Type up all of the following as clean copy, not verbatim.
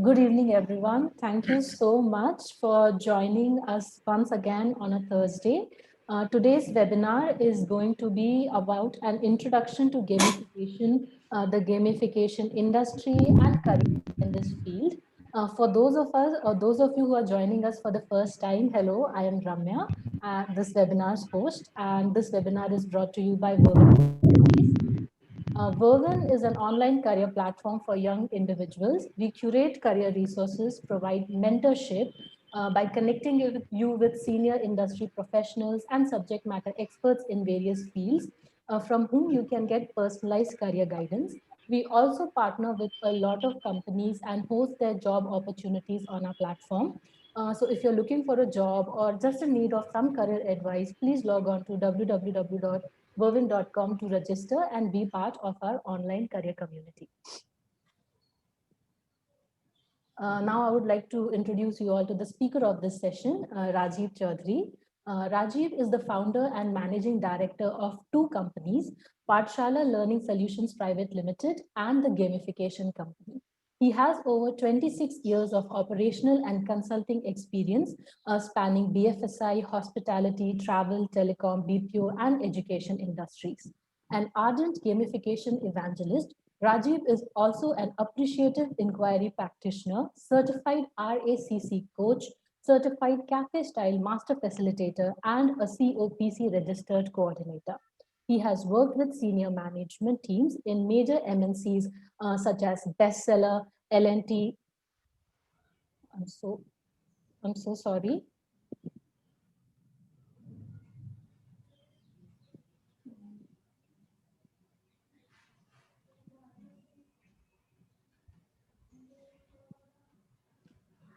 Good evening, everyone. Thank you so much for joining us once again on a Thursday. Today's webinar is going to be about an introduction to gamification, the gamification industry and career in this field. For those of us, or those of you who are joining us for the first time, hello, I am Ramya, this webinar's host, and this webinar is brought to you by Vervan. Vervan is an online career platform for young individuals. We curate career resources, provide mentorship by connecting you with senior industry professionals and subject matter experts in various fields from whom you can get personalized career guidance. We also partner with a lot of companies and host their job opportunities on our platform. So if you're looking for a job or just in need of some career advice, please log on to www.vervan.com to register and be part of our online career community. Now I would like to introduce you all to the speaker of this session, Rajiv Chaudhary. Rajiv is the founder and managing director of two companies, Pathshala Learning Solutions Private Limited and the Gamification Company. He has over 26 years of operational and consulting experience spanning BFSI, hospitality, travel, telecom, BPO, and education industries. An ardent gamification evangelist, Rajiv is also an appreciative inquiry practitioner, certified RACC coach, certified cafe style master facilitator, and a COPC registered coordinator. He has worked with senior management teams in major MNCs such as Bestseller, L&T. I'm so sorry.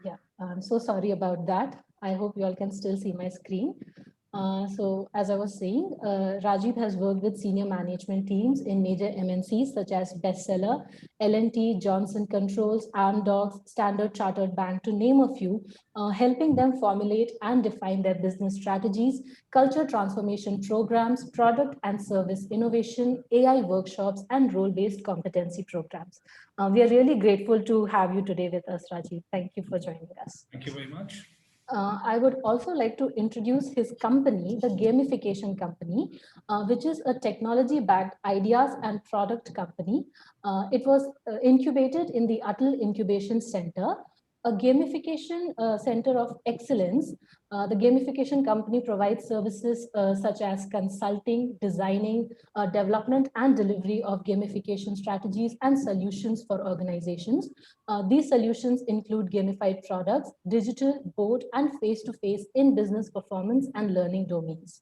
Yeah, I'm so sorry about that. I hope you all can still see my screen. So as I was saying, Rajiv has worked with senior management teams in major MNCs such as Bestseller, L&T, Johnson Controls, Amdocs, Standard Chartered Bank, to name a few, helping them formulate and define their business strategies, culture transformation programs, product and service innovation, AI workshops, and role-based competency programs. We are really grateful to have you today with us, Rajiv. Thank you for joining us. Thank you very much. I would also like to introduce his company, the Gamification Company, which is a technology-backed ideas and product company. It was incubated in the Atal Incubation Center, a gamification center of excellence. The Gamification Company provides services such as consulting, designing, development and delivery of gamification strategies and solutions for organizations. These solutions include gamified products, digital, board, and face-to-face in business performance and learning domains.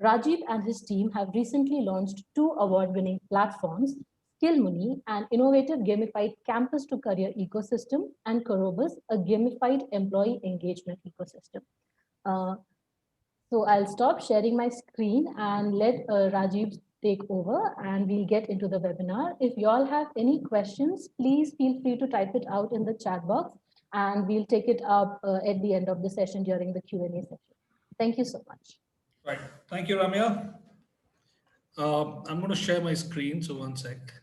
Rajiv and his team have recently launched two award-winning platforms, Skillmoney, an innovative gamified campus-to-career ecosystem, and Korobus, a gamified employee engagement ecosystem. So I'll stop sharing my screen and let Rajiv take over and we'll get into the webinar. If you all have any questions, please feel free to type it out in the chat box and we'll take it up at the end of the session during the Q&A session. Thank you so much. Right. Thank you, Ramya. I'm going to share my screen, so one sec.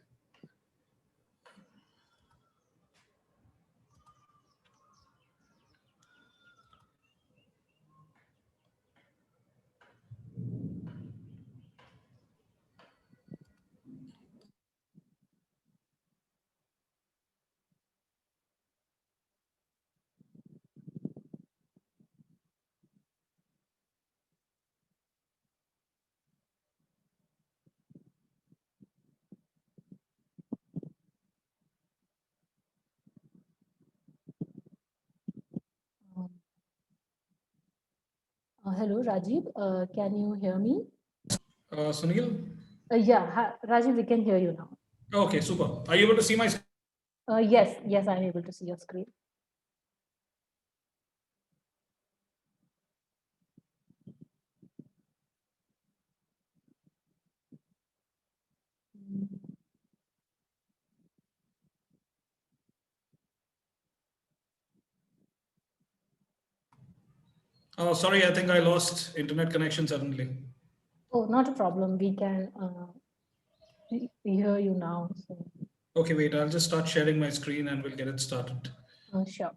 Hello, Rajiv. Can you hear me? Sunil? Yeah, Rajiv, we can hear you now. Okay, super. Are you able to see my screen? Yes, I'm able to see your screen. Oh, sorry, I think I lost internet connection suddenly. Oh, not a problem. We can hear you now. So. Okay, wait, I'll just start sharing my screen and we'll get it started. Sure.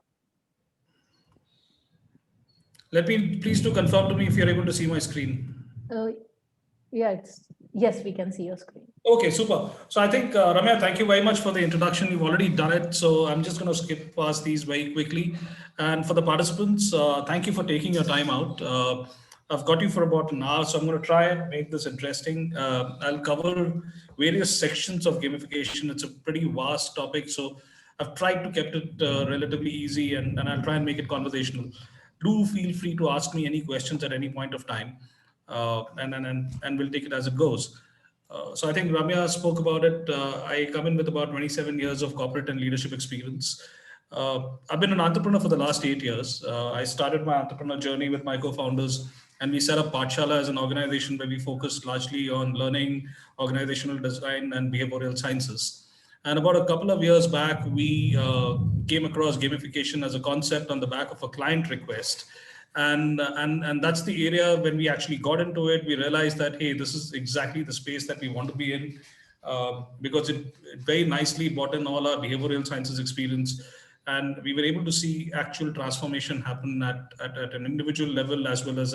Let me please to confirm to me if you're able to see my screen. Yeah, yes, we can see your screen. Okay, super. So I think, Ramya, thank you very much for the introduction. You've already done it. So I'm just going to skip past these very quickly. And for the participants, thank you for taking your time out. I've got you for about an hour, so I'm going to try and make this interesting. I'll cover various sections of gamification. It's a pretty vast topic, so I've tried to keep it relatively easy, and I'll try and make it conversational. Do feel free to ask me any questions at any point of time, and we'll take it as it goes. So I think Ramya spoke about it. I come in with about 27 years of corporate and leadership experience. I've been an entrepreneur for the last 8 years. I started my entrepreneur journey with my co-founders, and we set up Pathshala as an organization where we focused largely on learning, organizational design, and behavioral sciences. And about a couple of years back, we came across gamification as a concept on the back of a client request. And that's the area when we actually got into it, we realized that, hey, this is exactly the space that we want to be in, because it very nicely brought in all our behavioral sciences experience. And we were able to see actual transformation happen at an individual level as well as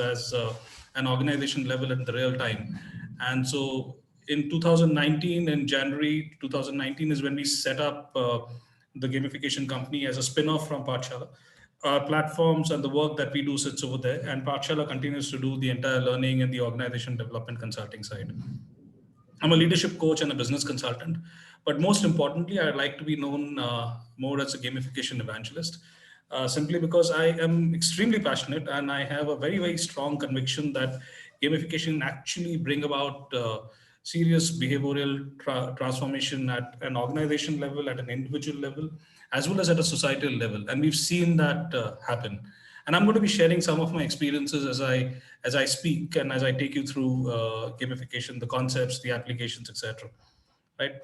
an organization level at the real time. And so in 2019, in January 2019 is when we set up the gamification company as a spin-off from Pathshala. Our platforms and the work that we do sits over there, and Pathshala continues to do the entire learning and the organization development consulting side. I'm a leadership coach and a business consultant, but most importantly, I like to be known more as a gamification evangelist, simply because I am extremely passionate and I have a very, very strong conviction that gamification actually bring about serious behavioral transformation at an organization level, at an individual level, as well as at a societal level. And we've seen that happen. And I'm going to be sharing some of my experiences as I speak and as I take you through gamification, the concepts, the applications, etc. Right?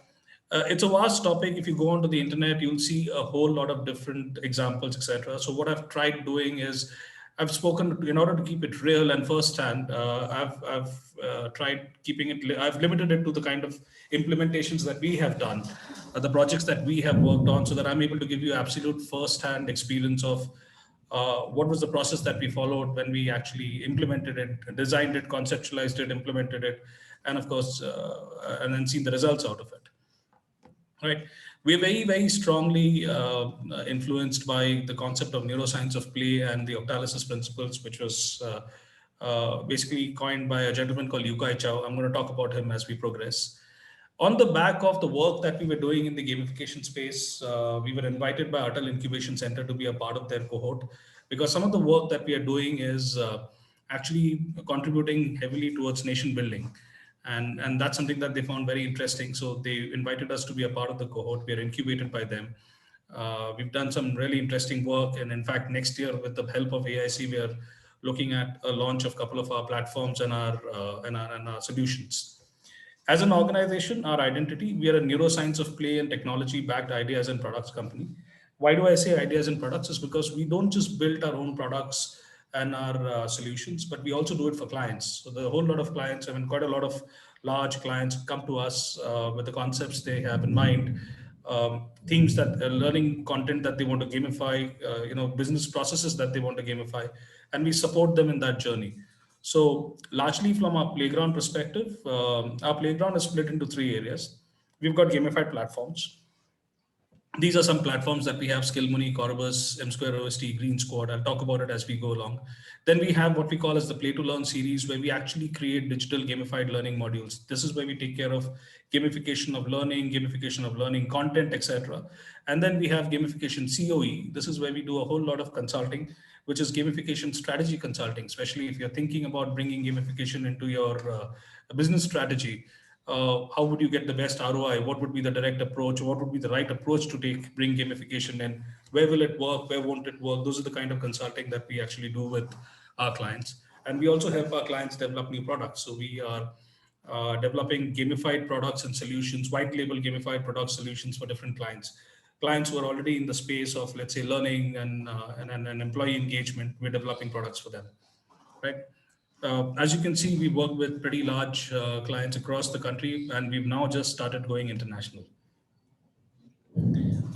It's a vast topic. If you go onto the internet, you'll see a whole lot of different examples, etc. So what I've tried doing is I've spoken in order to keep it real and firsthand. I've tried keeping it. I've limited it to the kind of implementations that we have done, the projects that we have worked on, so that I'm able to give you absolute firsthand experience of what was the process that we followed when we actually implemented it, designed it, conceptualized it, implemented it, and of course, and then seen the results out of it. Right. We're very, very strongly influenced by the concept of neuroscience of play and the octalysis principles, which was basically coined by a gentleman called Yu-Kai Chou. I'm going to talk about him as we progress. On the back of the work that we were doing in the gamification space, we were invited by Atal Incubation Center to be a part of their cohort, because some of the work that we are doing is actually contributing heavily towards nation building. And that's something that they found very interesting. So they invited us to be a part of the cohort. We are incubated by them. We've done some really interesting work. And in fact, next year, with the help of AIC, we are looking at a launch of a couple of our platforms and our solutions. As an organization, our identity, we are a neuroscience of play and technology backed ideas and products company. Why do I say ideas and products? Is because we don't just build our own products and our solutions, but we also do it for clients. So the whole lot of clients, I mean, quite a lot of large clients come to us with the concepts they have in mind, themes that learning content that they want to gamify, business processes that they want to gamify, and we support them in that journey. So largely from our playground perspective, our playground is split into three areas. We've got gamified platforms. These are some platforms that we have: Skillmoney, Corvus, M Square OST, Green Squad. I'll talk about it as we go along. Then we have what we call as the Play to Learn series, where we actually create digital gamified learning modules. This is where we take care of gamification of learning content, etc. And then we have gamification COE. This is where we do a whole lot of consulting, which is gamification strategy consulting, especially if you're thinking about bringing gamification into your business strategy. How would you get the best ROI? What would be the direct approach? What would be the right approach to bring gamification in? Where will it work? Where won't it work? Those are the kind of consulting that we actually do with our clients. And we also help our clients develop new products. So we are developing gamified products and solutions, white label gamified product solutions for different clients. Clients who are already in the space of, let's say, learning and employee engagement, we're developing products for them, right? As you can see, we work with pretty large clients across the country, and we've now just started going international.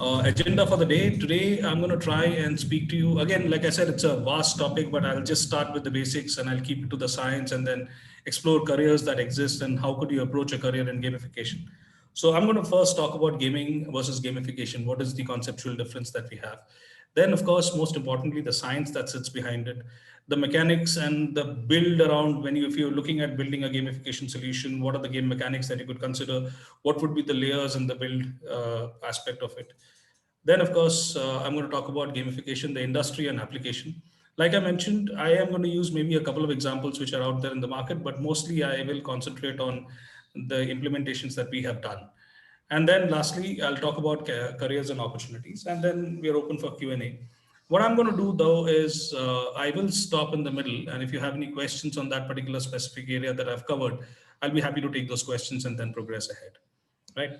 Agenda for the day. Today, I'm going to try and speak to you. Again, like I said, it's a vast topic, but I'll just start with the basics and I'll keep it to the science and then explore careers that exist and how could you approach a career in gamification. So I'm going to first talk about gaming versus gamification. What is the conceptual difference that we have? Then, of course, most importantly, the science that sits behind it, the mechanics and the build around if you're looking at building a gamification solution, what are the game mechanics that you could consider? What would be the layers and the build aspect of it? Then, of course, I'm going to talk about gamification, the industry and application. Like I mentioned, I am going to use maybe a couple of examples which are out there in the market, but mostly I will concentrate on the implementations that we have done. And then lastly, I'll talk about careers and opportunities, and then we're open for Q&A. What I'm going to do though is I will stop in the middle, and if you have any questions on that particular specific area that I've covered, I'll be happy to take those questions and then progress ahead, right?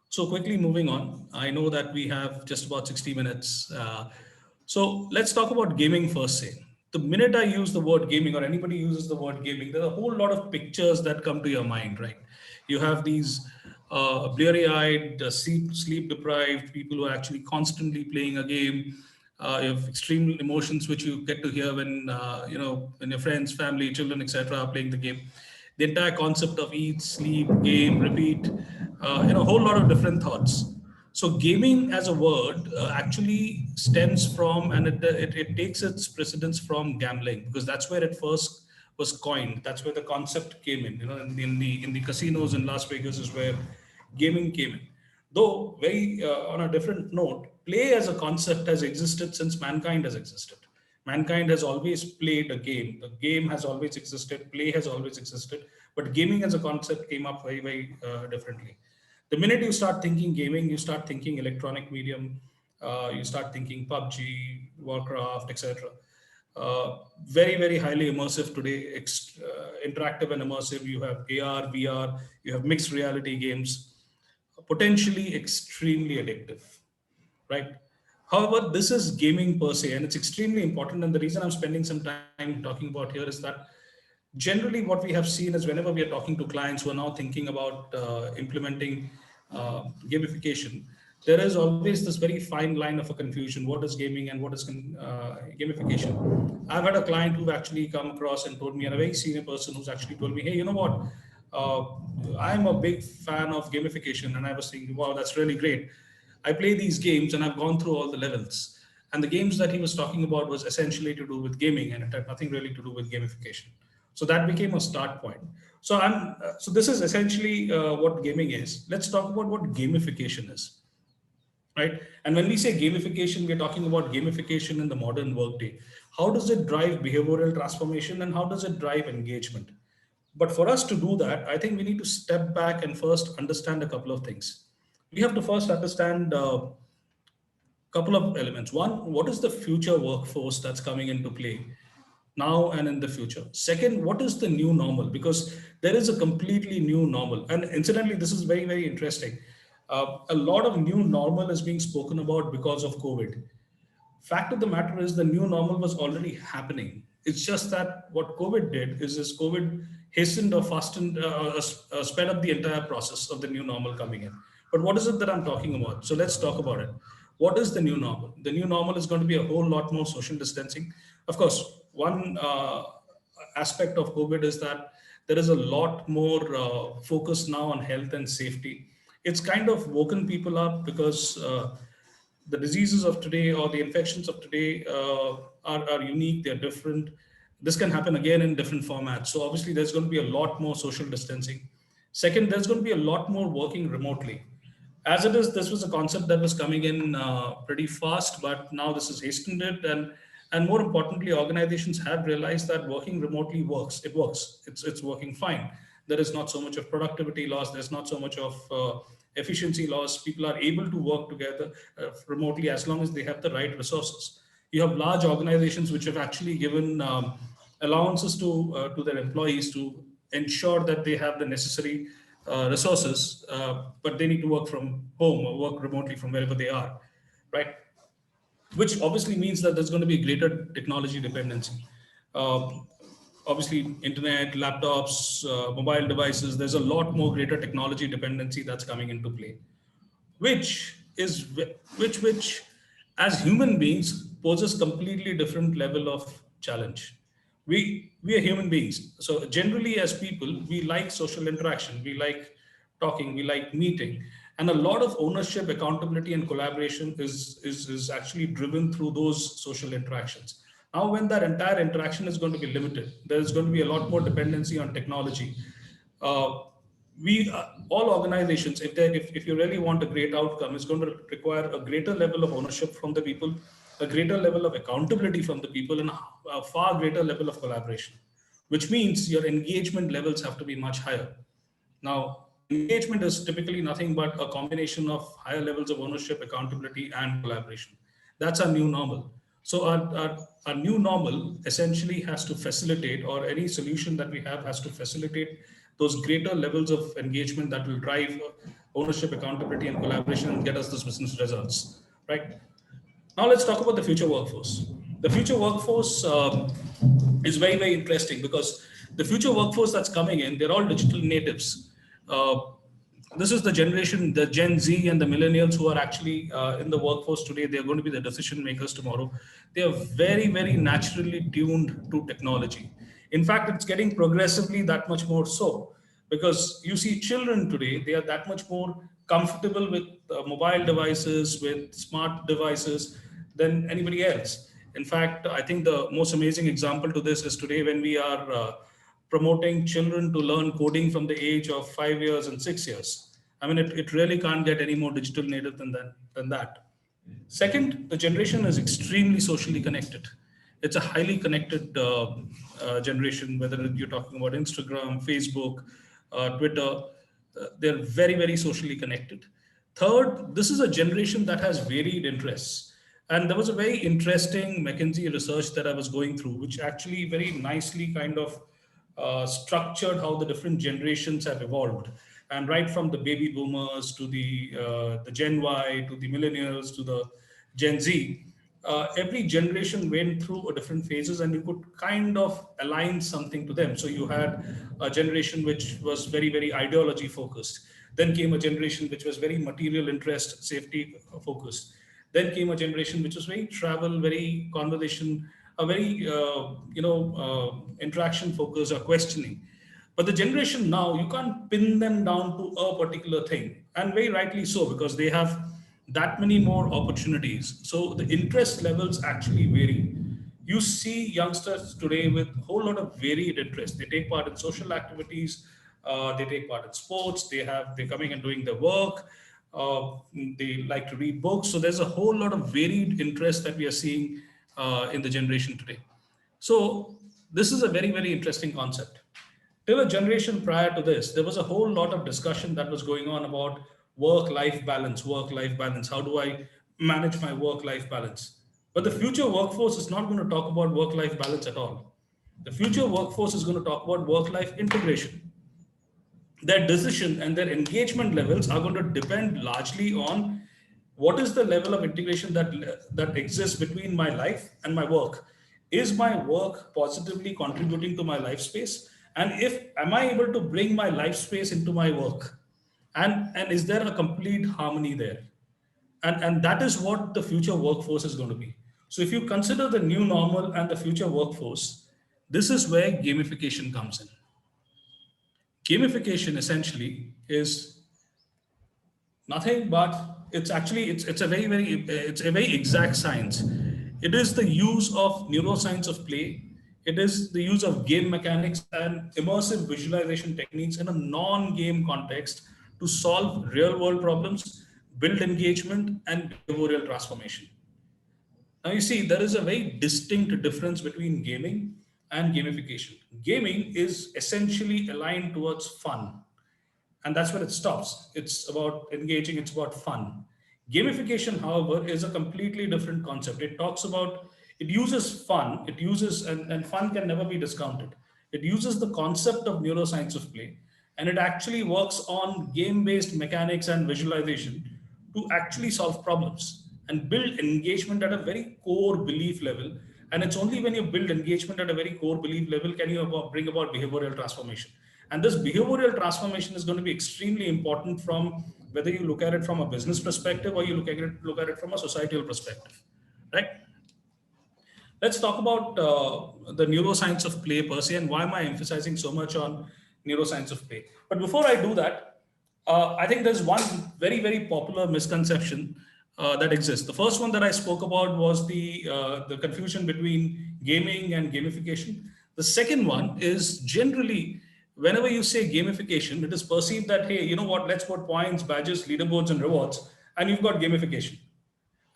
So quickly moving on, I know that we have just about 60 minutes. So let's talk about gaming first. Say, the minute I use the word gaming or anybody uses the word gaming, there's a whole lot of pictures that come to your mind, right? You have these bleary-eyed, sleep deprived people who are actually constantly playing a game. You have extreme emotions which you get to hear when your friends, family, children, etc. are playing the game. The entire concept of eat, sleep, game, repeat, a whole lot of different thoughts. So gaming as a word actually stems from, and it takes its precedence from gambling, because that's where it first was coined. That's where the concept came in. In the casinos in Las Vegas is where gaming came in. Though very on a different note, play as a concept has existed since mankind has existed. Mankind has always played a game. The game has always existed. Play has always existed. But gaming as a concept came up very, very differently. The minute you start thinking gaming, you start thinking electronic medium, you start thinking PUBG, Warcraft, etc. Very, very highly immersive today, interactive and immersive. You have AR, VR, you have mixed reality games, potentially extremely addictive, right? However, this is gaming per se, and it's extremely important. And the reason I'm spending some time talking about here is that generally what we have seen is whenever we are talking to clients who are now thinking about implementing gamification, there is always this very fine line of a confusion. What is gaming and what is gamification? I've had a client who've actually come across and told me, and a very senior person who's actually told me, hey, you know what? I'm a big fan of gamification. And I was thinking, wow, that's really great. I play these games and I've gone through all the levels. And the games that he was talking about was essentially to do with gaming, and it had nothing really to do with gamification. So that became a start point. So this is essentially what gaming is. Let's talk about what gamification is, right? And when we say gamification, we're talking about gamification in the modern workday. How does it drive behavioral transformation and how does it drive engagement? But for us to do that, I think we need to step back and first understand a couple of things. We have to first understand a couple of elements. One, what is the future workforce that's coming into play now and in the future? Second, what is the new normal? Because there is a completely new normal. And incidentally, this is very, very interesting. A lot of new normal is being spoken about because of COVID. Fact of the matter is the new normal was already happening. It's just that what COVID did is COVID hastened or fastened, sped up the entire process of the new normal coming in. But what is it that I'm talking about? So let's talk about it. What is the new normal? The new normal is going to be a whole lot more social distancing. Of course, one aspect of COVID is that there is a lot more focus now on health and safety. It's kind of woken people up because the diseases of today or the infections of today are unique, they're different. This can happen again in different formats. So obviously there's going to be a lot more social distancing. Second, there's going to be a lot more working remotely. As it is, this was a concept that was coming in pretty fast, but now this has hastened it. And more importantly, organizations have realized that working remotely works. It works. It's working fine. There is not so much of productivity loss. There's not so much of efficiency loss. People are able to work together remotely as long as they have the right resources. You have large organizations which have actually given allowances to their employees to ensure that they have the necessary resources, but they need to work from home or work remotely from wherever they are, right? Which obviously means that there's going to be greater technology dependency. Obviously, internet, laptops, mobile devices, there's a lot more greater technology dependency that's coming into play, which which as human beings poses completely different level of challenge. We are human beings, so generally as people we like social interaction, we like talking, we like meeting, and a lot of ownership, accountability, and collaboration is actually driven through those social interactions. Now when that entire interaction is going to be limited, there's going to be a lot more dependency on technology. uh, we all organizations, if you really want a great outcome, it's going to require a greater level of ownership from the people, a greater level of accountability from the people, and a far greater level of collaboration, which means your engagement levels have to be much higher. Now, engagement is typically nothing but a combination of higher levels of ownership, accountability, and collaboration. That's our new normal. So our new normal essentially has to facilitate, or any solution that we have has to facilitate those greater levels of engagement that will drive ownership, accountability, and collaboration and get us those business results, right? Now let's talk about the future workforce. The future workforce is very, very interesting because the future workforce that's coming in, they're all digital natives. Uh, this is the generation, the Gen Z and the millennials who are actually in the workforce today. They're going to be the decision makers tomorrow. They are very, very naturally tuned to technology. In fact, it's getting progressively that much more so because you see children today, they are that much more comfortable with mobile devices, with smart devices than anybody else. In fact, I think the most amazing example to this is today when we are promoting children to learn coding from the age of 5 years and 6 years. I mean, it really can't get any more digital native than that. Second, the generation is extremely socially connected. It's a highly connected generation, whether you're talking about Instagram, Facebook, Twitter, they're very, very socially connected. Third, this is a generation that has varied interests. And there was a very interesting McKinsey research that I was going through, which actually very nicely kind of structured how the different generations have evolved, and right from the baby boomers to the Gen Y to the millennials to the Gen Z, every generation went through a different phases, and you could kind of align something to them. So you had a generation which was very, very ideology focused. Then came a generation which was very material interest, safety focused. Then came a generation which was very travel, very conversation, a very interaction focused or questioning. But the generation now, you can't pin them down to a particular thing, and very rightly so because they have that many more opportunities. So the interest levels actually vary. You see youngsters today with a whole lot of varied interests. They take part in social activities, they take part in sports, they're coming and doing their work, uh, they like to read books. So there's a whole lot of varied interest that we are seeing in the generation today. So this is a very, very interesting concept. Till a generation prior to this, there was a whole lot of discussion that was going on about work-life balance, work-life balance. How do I manage my work-life balance? But the future workforce is not going to talk about work-life balance at all. The future workforce is going to talk about work-life integration. Their decision and their engagement levels are going to depend largely on what is the level of integration that exists between my life and my work. Is my work positively contributing to my life space, and if am I able to bring my life space into my work, and is there a complete harmony there? And that is what the future workforce is going to be. So if you consider the new normal and the future workforce, this is where gamification comes in. Gamification essentially is nothing but it's a very, very it's a very exact science. It is the use of neuroscience of play. It is the use of game mechanics and immersive visualization techniques in a non-game context to solve real world problems, build engagement, and behavioral transformation. Now, you see, there is a very distinct difference between gaming and gamification. Gaming is essentially aligned towards fun, and that's where it stops. It's about engaging, it's about fun. Gamification, however, is a completely different concept. It talks about, it uses fun, and fun can never be discounted. It uses the concept of neuroscience of play, and it actually works on game based mechanics and visualization to actually solve problems and build engagement at a very core belief level. And it's only when you build engagement at a very core belief level can you bring about behavioral transformation. And this behavioral transformation is going to be extremely important from whether you look at it from a business perspective or you look at it from a societal perspective, right? Let's talk about the neuroscience of play per se, and why am I emphasizing so much on neuroscience of play. But before I do that, I think there's one very, very popular misconception that exists. The first one that I spoke about was the confusion between gaming and gamification. The second one is generally, whenever you say gamification, it is perceived that, hey, you know what, let's put points, badges, leaderboards, and rewards, and you've got gamification.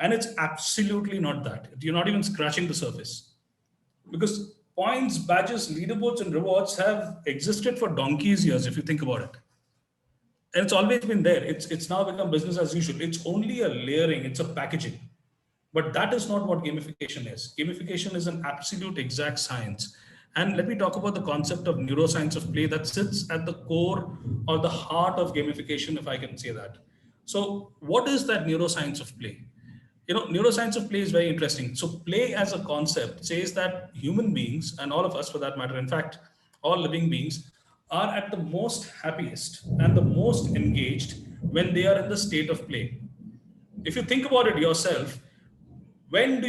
And it's absolutely not that. You're not even scratching the surface. Because points, badges, leaderboards, and rewards have existed for donkey's years, if you think about it. And it's always been there. It's now become business as usual. It's only a layering, it's a packaging. But that is not what gamification is. Gamification is an absolute exact science. And let me talk about the concept of neuroscience of play that sits at the core or the heart of gamification, if I can say that. So, what is that neuroscience of play? Neuroscience of play is very interesting. So play as a concept says that human beings, and all of us for that matter, in fact, all living beings, are at the most happiest and the most engaged when they are in the state of play. If you think about it yourself, when are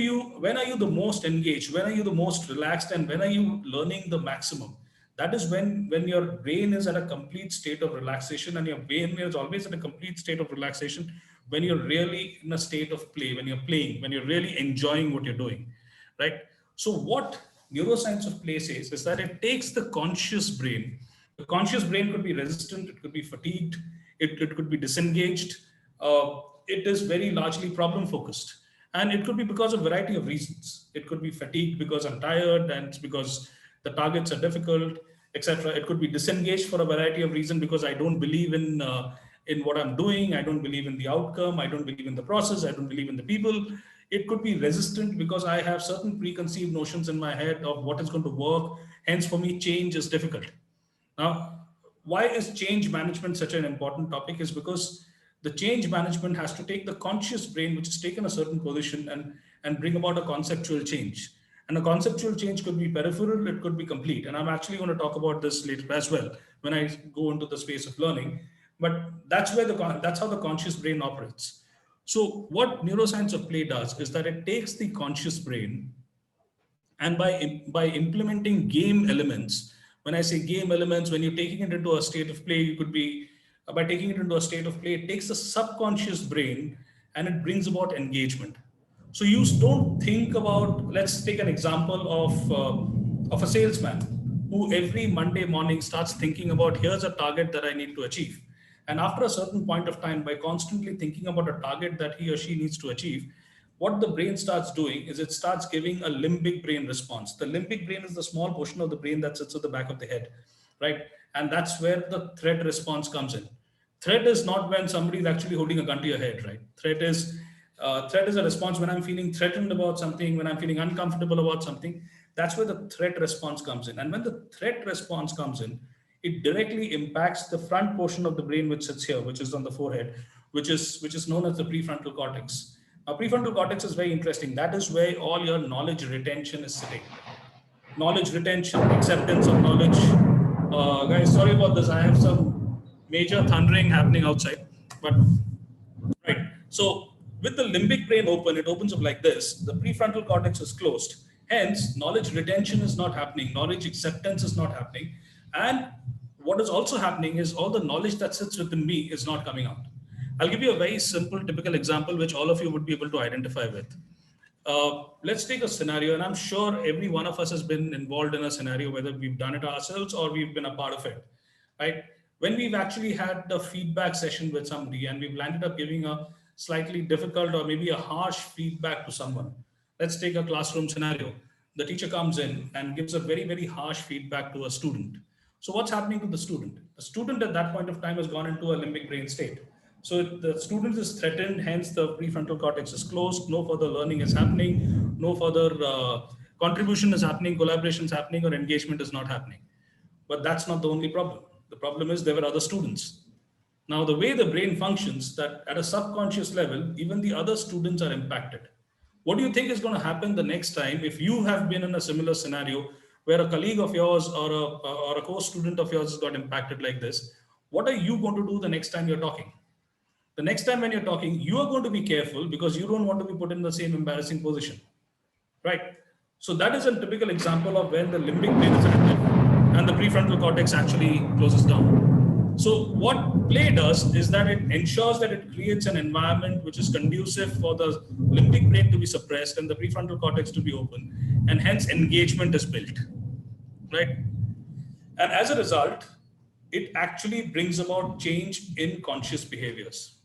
you the most engaged, when are you the most relaxed, and when are you learning the maximum? That is when your brain is at a complete state of relaxation, and your brain is always in a complete state of relaxation when you're really in a state of play, when you're playing, when you're really enjoying what you're doing, right? So what neuroscience of play says is that it takes the conscious brain. The conscious brain could be resistant, it could be fatigued, it could be disengaged. It is very largely problem focused. And it could be because of a variety of reasons. It could be fatigue because I'm tired, and it's because the targets are difficult, etc. It could be disengaged for a variety of reasons because I don't believe in what I'm doing. I don't believe in the outcome. I don't believe in the process. I don't believe in the people. It could be resistant because I have certain preconceived notions in my head of what is going to work. Hence, for me, change is difficult. Now, why is change management such an important topic? Is because the change management has to take the conscious brain, which has taken a certain position, and bring about a conceptual change. And a conceptual change could be peripheral, it could be complete. And I'm actually going to talk about this later as well when I go into the space of learning. But that's how the conscious brain operates. So what neuroscience of play does is that it takes the conscious brain, and by implementing game elements, when I say game elements, when you're taking it into a state of play, you could be by taking it into a state of play, it takes the subconscious brain and it brings about engagement. So you don't think about, let's take an example of a salesman who every Monday morning starts thinking about, here's a target that I need to achieve. And after a certain point of time, by constantly thinking about a target that he or she needs to achieve, what the brain starts doing is it starts giving a limbic brain response. The limbic brain is the small portion of the brain that sits at the back of the head, right? And that's where the threat response comes in. Threat is not when somebody is actually holding a gun to your head, right? Threat is a response when I'm feeling threatened about something, when I'm feeling uncomfortable about something. That's where the threat response comes in. And when the threat response comes in, it directly impacts the front portion of the brain, which sits here, which is on the forehead, which is known as the prefrontal cortex. Now, prefrontal cortex is very interesting. That is where all your knowledge retention is sitting. Knowledge retention, acceptance of knowledge. Guys, sorry about this. I have some major thundering happening outside. But right. So with the limbic brain open, it opens up like this. The prefrontal cortex is closed. Hence, knowledge retention is not happening. Knowledge acceptance is not happening. And what is also happening is all the knowledge that sits within me is not coming out. I'll give you a very simple, typical example, which all of you would be able to identify with. Let's take a scenario, and I'm sure every one of us has been involved in a scenario, whether we've done it ourselves or we've been a part of it, right? When we've actually had the feedback session with somebody and we've landed up giving a slightly difficult or maybe a harsh feedback to someone. Let's take a classroom scenario. The teacher comes in and gives a very, very harsh feedback to a student. So what's happening to the student? The student at that point of time has gone into a limbic brain state. So the student is threatened, hence the prefrontal cortex is closed, no further learning is happening, no further contribution is happening, collaboration is happening, or engagement is not happening. But that's not the only problem. The problem is there were other students. Now, the way the brain functions, that at a subconscious level, even the other students are impacted. What do you think is going to happen the next time if you have been in a similar scenario where a colleague of yours or a co-student of yours has got impacted like this, what are you going to do the next time you're talking? The next time when you're talking, you are going to be careful because you don't want to be put in the same embarrassing position, right? So that is a typical example of when the limbic brain is active and the prefrontal cortex actually closes down. So what play does is that it ensures that it creates an environment which is conducive for the limbic brain to be suppressed and the prefrontal cortex to be open, and hence engagement is built, right? And as a result, it actually brings about change in conscious behaviors.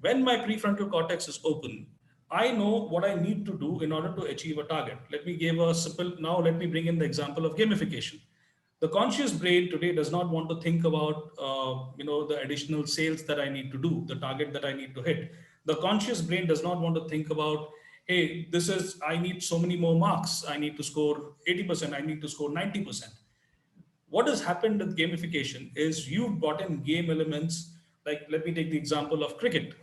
When my prefrontal cortex is open, I know what I need to do in order to achieve a target. Let me give a simple, now let me bring in the example of gamification. The conscious brain today does not want to think about, the additional sales that I need to do, the target that I need to hit. The conscious brain does not want to think about, hey, I need so many more marks. I need to score 80%. I need to score 90%. What has happened with gamification is you've brought in game elements. Like, let me take the example of cricket.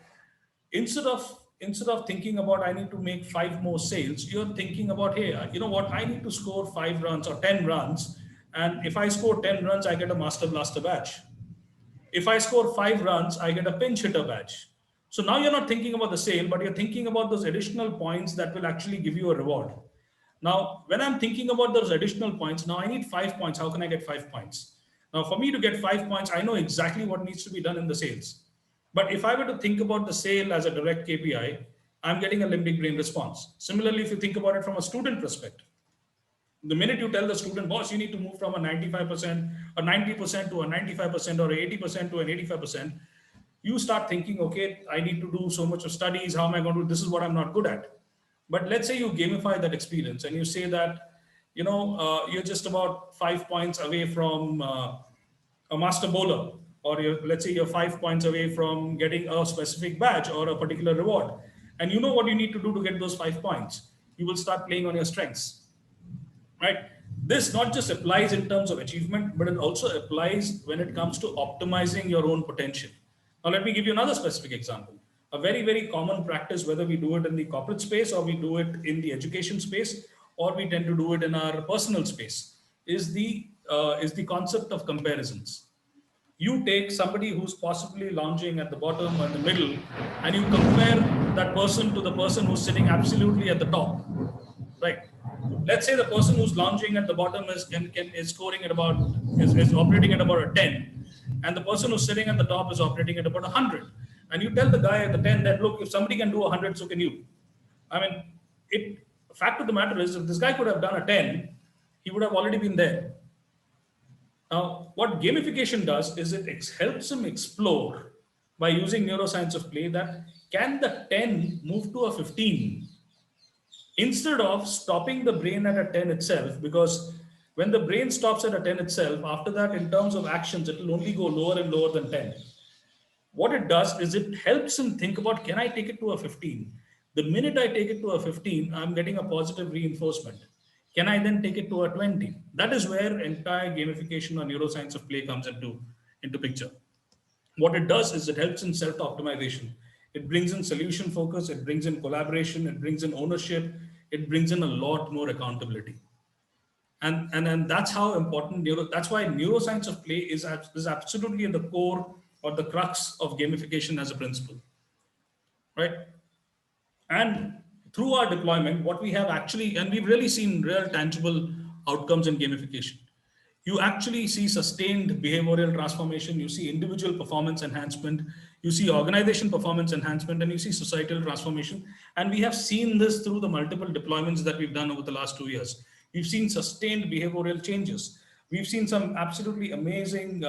Instead of thinking about I need to make 5 more sales, you're thinking about, hey, you know what, I need to score 5 runs or 10 runs, and if I score 10 runs, I get a Master Blaster badge. If I score 5 runs, I get a pinch hitter badge. So now you're not thinking about the sale, but you're thinking about those additional points that will actually give you a reward. Now, when I'm thinking about those additional points, now I need 5 points. How can I get 5 points? Now, for me to get 5 points, I know exactly what needs to be done in the sales. But if I were to think about the sale as a direct KPI, I'm getting a limbic brain response. Similarly, if you think about it from a student perspective, the minute you tell the student, boss, you need to move from a 95%, a 90% to a 95%, or 80% to an 85%, you start thinking, okay, I need to do so much of studies. How am I going to do? This is what I'm not good at. But let's say you gamify that experience and you say that, you're just about 5 points away from a master bowler, or let's say you're 5 points away from getting a specific badge or a particular reward. And you know what you need to do to get those 5 points. You will start playing on your strengths, right? This not just applies in terms of achievement, but it also applies when it comes to optimizing your own potential. Now, let me give you another specific example. A very, very common practice, whether we do it in the corporate space or we do it in the education space, or we tend to do it in our personal space, is the concept of comparisons. You take somebody who's possibly lounging at the bottom or in the middle, and you compare that person to the person who's sitting absolutely at the top, right? Let's say the person who's lounging at the bottom is scoring at about is operating at about a 10, and the person who's sitting at the top is operating at about 100. And you tell the guy at the 10 that, look, if somebody can do 100, so can you. I mean, fact of the matter is, if this guy could have done a 10, he would have already been there. Now, what gamification does is it helps him explore by using neuroscience of play that can the 10 move to a 15 instead of stopping the brain at a 10 itself, because when the brain stops at a 10 itself, after that, in terms of actions, it will only go lower and lower than 10. What it does is it helps him think about, can I take it to a 15? The minute I take it to a 15, I'm getting a positive reinforcement. Can I then take it to a 20? That is where entire gamification or neuroscience of play comes into picture. What it does is it helps in self-optimization. It brings in solution focus, it brings in collaboration, it brings in ownership, it brings in a lot more accountability. And that's how important that's why neuroscience of play is absolutely at the core or the crux of gamification as a principle, right? And through our deployment, what we have actually, and we've really seen real tangible outcomes in gamification. You actually see sustained behavioral transformation, you see individual performance enhancement, you see organization performance enhancement, and you see societal transformation. And we have seen this through the multiple deployments that we've done over the last 2 years. We've seen sustained behavioral changes. We've seen some absolutely amazing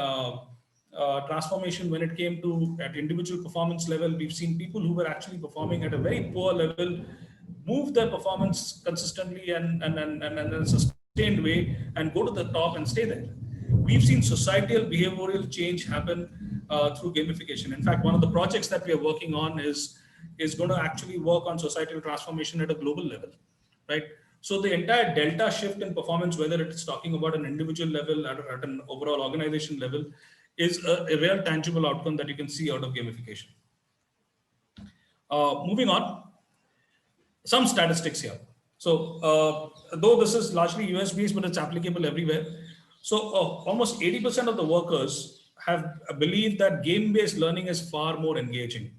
transformation when it came to at individual performance level. We've seen people who were actually performing at a very poor level move their performance consistently and in a sustained way and go to the top and stay there. We've seen societal behavioral change happen through gamification. In fact, one of the projects that we are working on is going to actually work on societal transformation at a global level, right? So the entire delta shift in performance, whether it's talking about an individual level or at an overall organization level, is a real tangible outcome that you can see out of gamification. Moving on, some statistics here. So though this is largely US based, but it's applicable everywhere. So almost 80% of the workers have believed that game-based learning is far more engaging.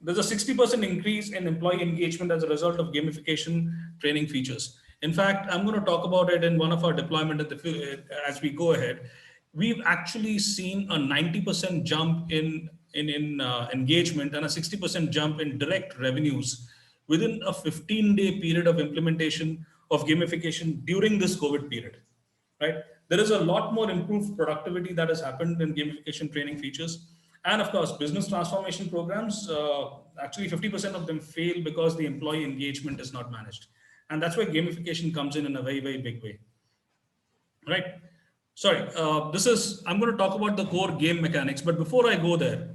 There's a 60% increase in employee engagement as a result of gamification training features. In fact, I'm going to talk about it in one of our deployment as we go ahead. We've actually seen a 90% jump in engagement and a 60% jump in direct revenues within a 15-day period of implementation of gamification during this COVID period, right? There is a lot more improved productivity that has happened in gamification training features. And of course, business transformation programs, actually 50% of them fail because the employee engagement is not managed. And that's where gamification comes in a very, very big way, right? Sorry, I'm going to talk about the core game mechanics, but before I go there,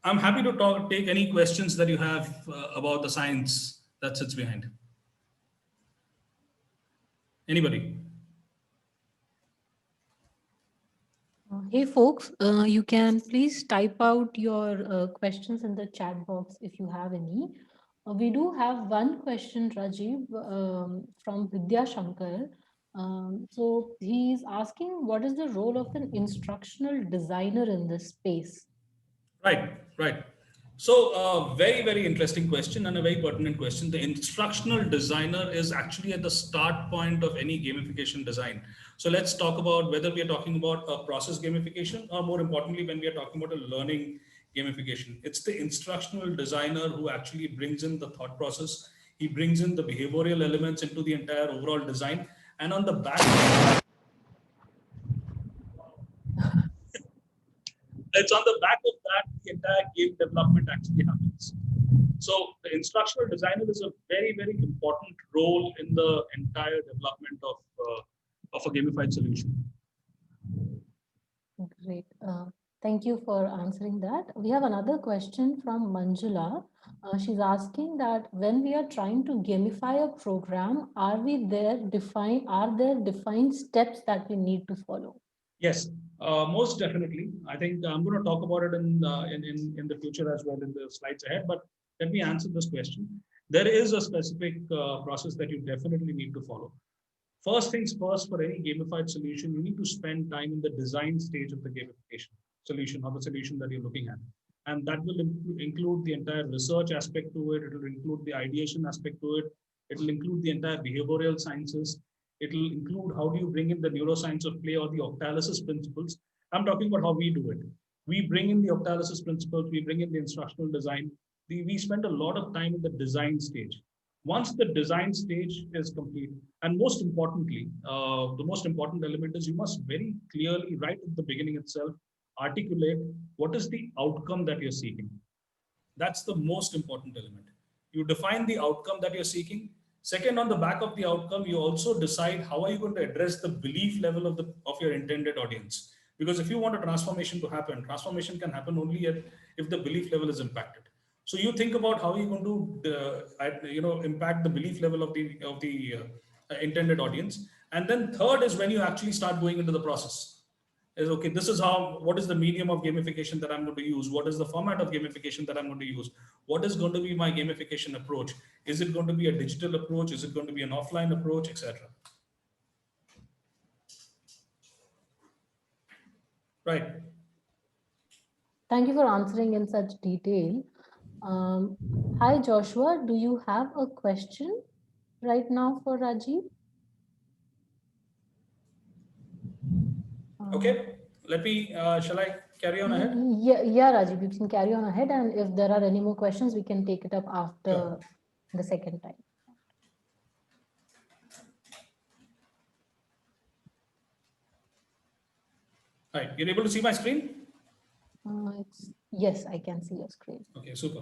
I'm happy to take any questions that you have about the science that sits behind. Anybody? Hey folks, you can please type out your questions in the chat box if you have any. We do have one question, Rajiv, from Vidya Shankar. So he's asking, what is the role of an instructional designer in this space? Right, right. So, very, very interesting question and a very pertinent question. The instructional designer is actually at the start point of any gamification design. So let's talk about whether we are talking about a process gamification or more importantly, when we are talking about a learning gamification. It's the instructional designer who actually brings in the thought process. He brings in the behavioral elements into the entire overall design. And on the it's on the back of that the entire game development actually happens. So the instructional designer is a very, very important role in the entire development of a gamified solution. Great. Thank you for answering that. We have another question from Manjula. She's asking that when we are trying to gamify a program, are there defined steps that we need to follow? Yes, most definitely. I think I'm going to talk about it in the future as well in the slides ahead. But let me answer this question. There is a specific process that you definitely need to follow. First things first, for any gamified solution, you need to spend time in the design stage of the gamification solution or the solution that you're looking at. And that will include the entire research aspect to it. It will include the ideation aspect to it. It will include the entire behavioral sciences. It will include how do you bring in the neuroscience of play or the Octalysis principles. I'm talking about how we do it. We bring in the Octalysis principles. We bring in the instructional design. We spend a lot of time in the design stage. Once the design stage is complete, and most importantly, the most important element is you must very clearly, right at the beginning itself, articulate what is the outcome that you're seeking. That's the most important element. You define the outcome that you're seeking. Second, on the back of the outcome, you also decide how are you going to address the belief level of your intended audience. Because if you want a transformation to happen, transformation can happen only if the belief level is impacted. So you think about how you're going to impact the belief level of the intended audience. And then third is when you actually start going into the process. Is okay, this is what is the medium of gamification that I'm going to use? What is the format of gamification that I'm going to use? What is going to be my gamification approach? Is it going to be a digital approach? Is it going to be an offline approach, etc.? Right. Thank you for answering in such detail. Hi, Joshua. Do you have a question right now for Rajiv? Okay. Let me, shall I carry on ahead? Yeah, Rajiv, you can carry on ahead. And if there are any more questions, we can take it up after the second time. All right. You're able to see my screen? Yes, I can see your screen. Okay, super.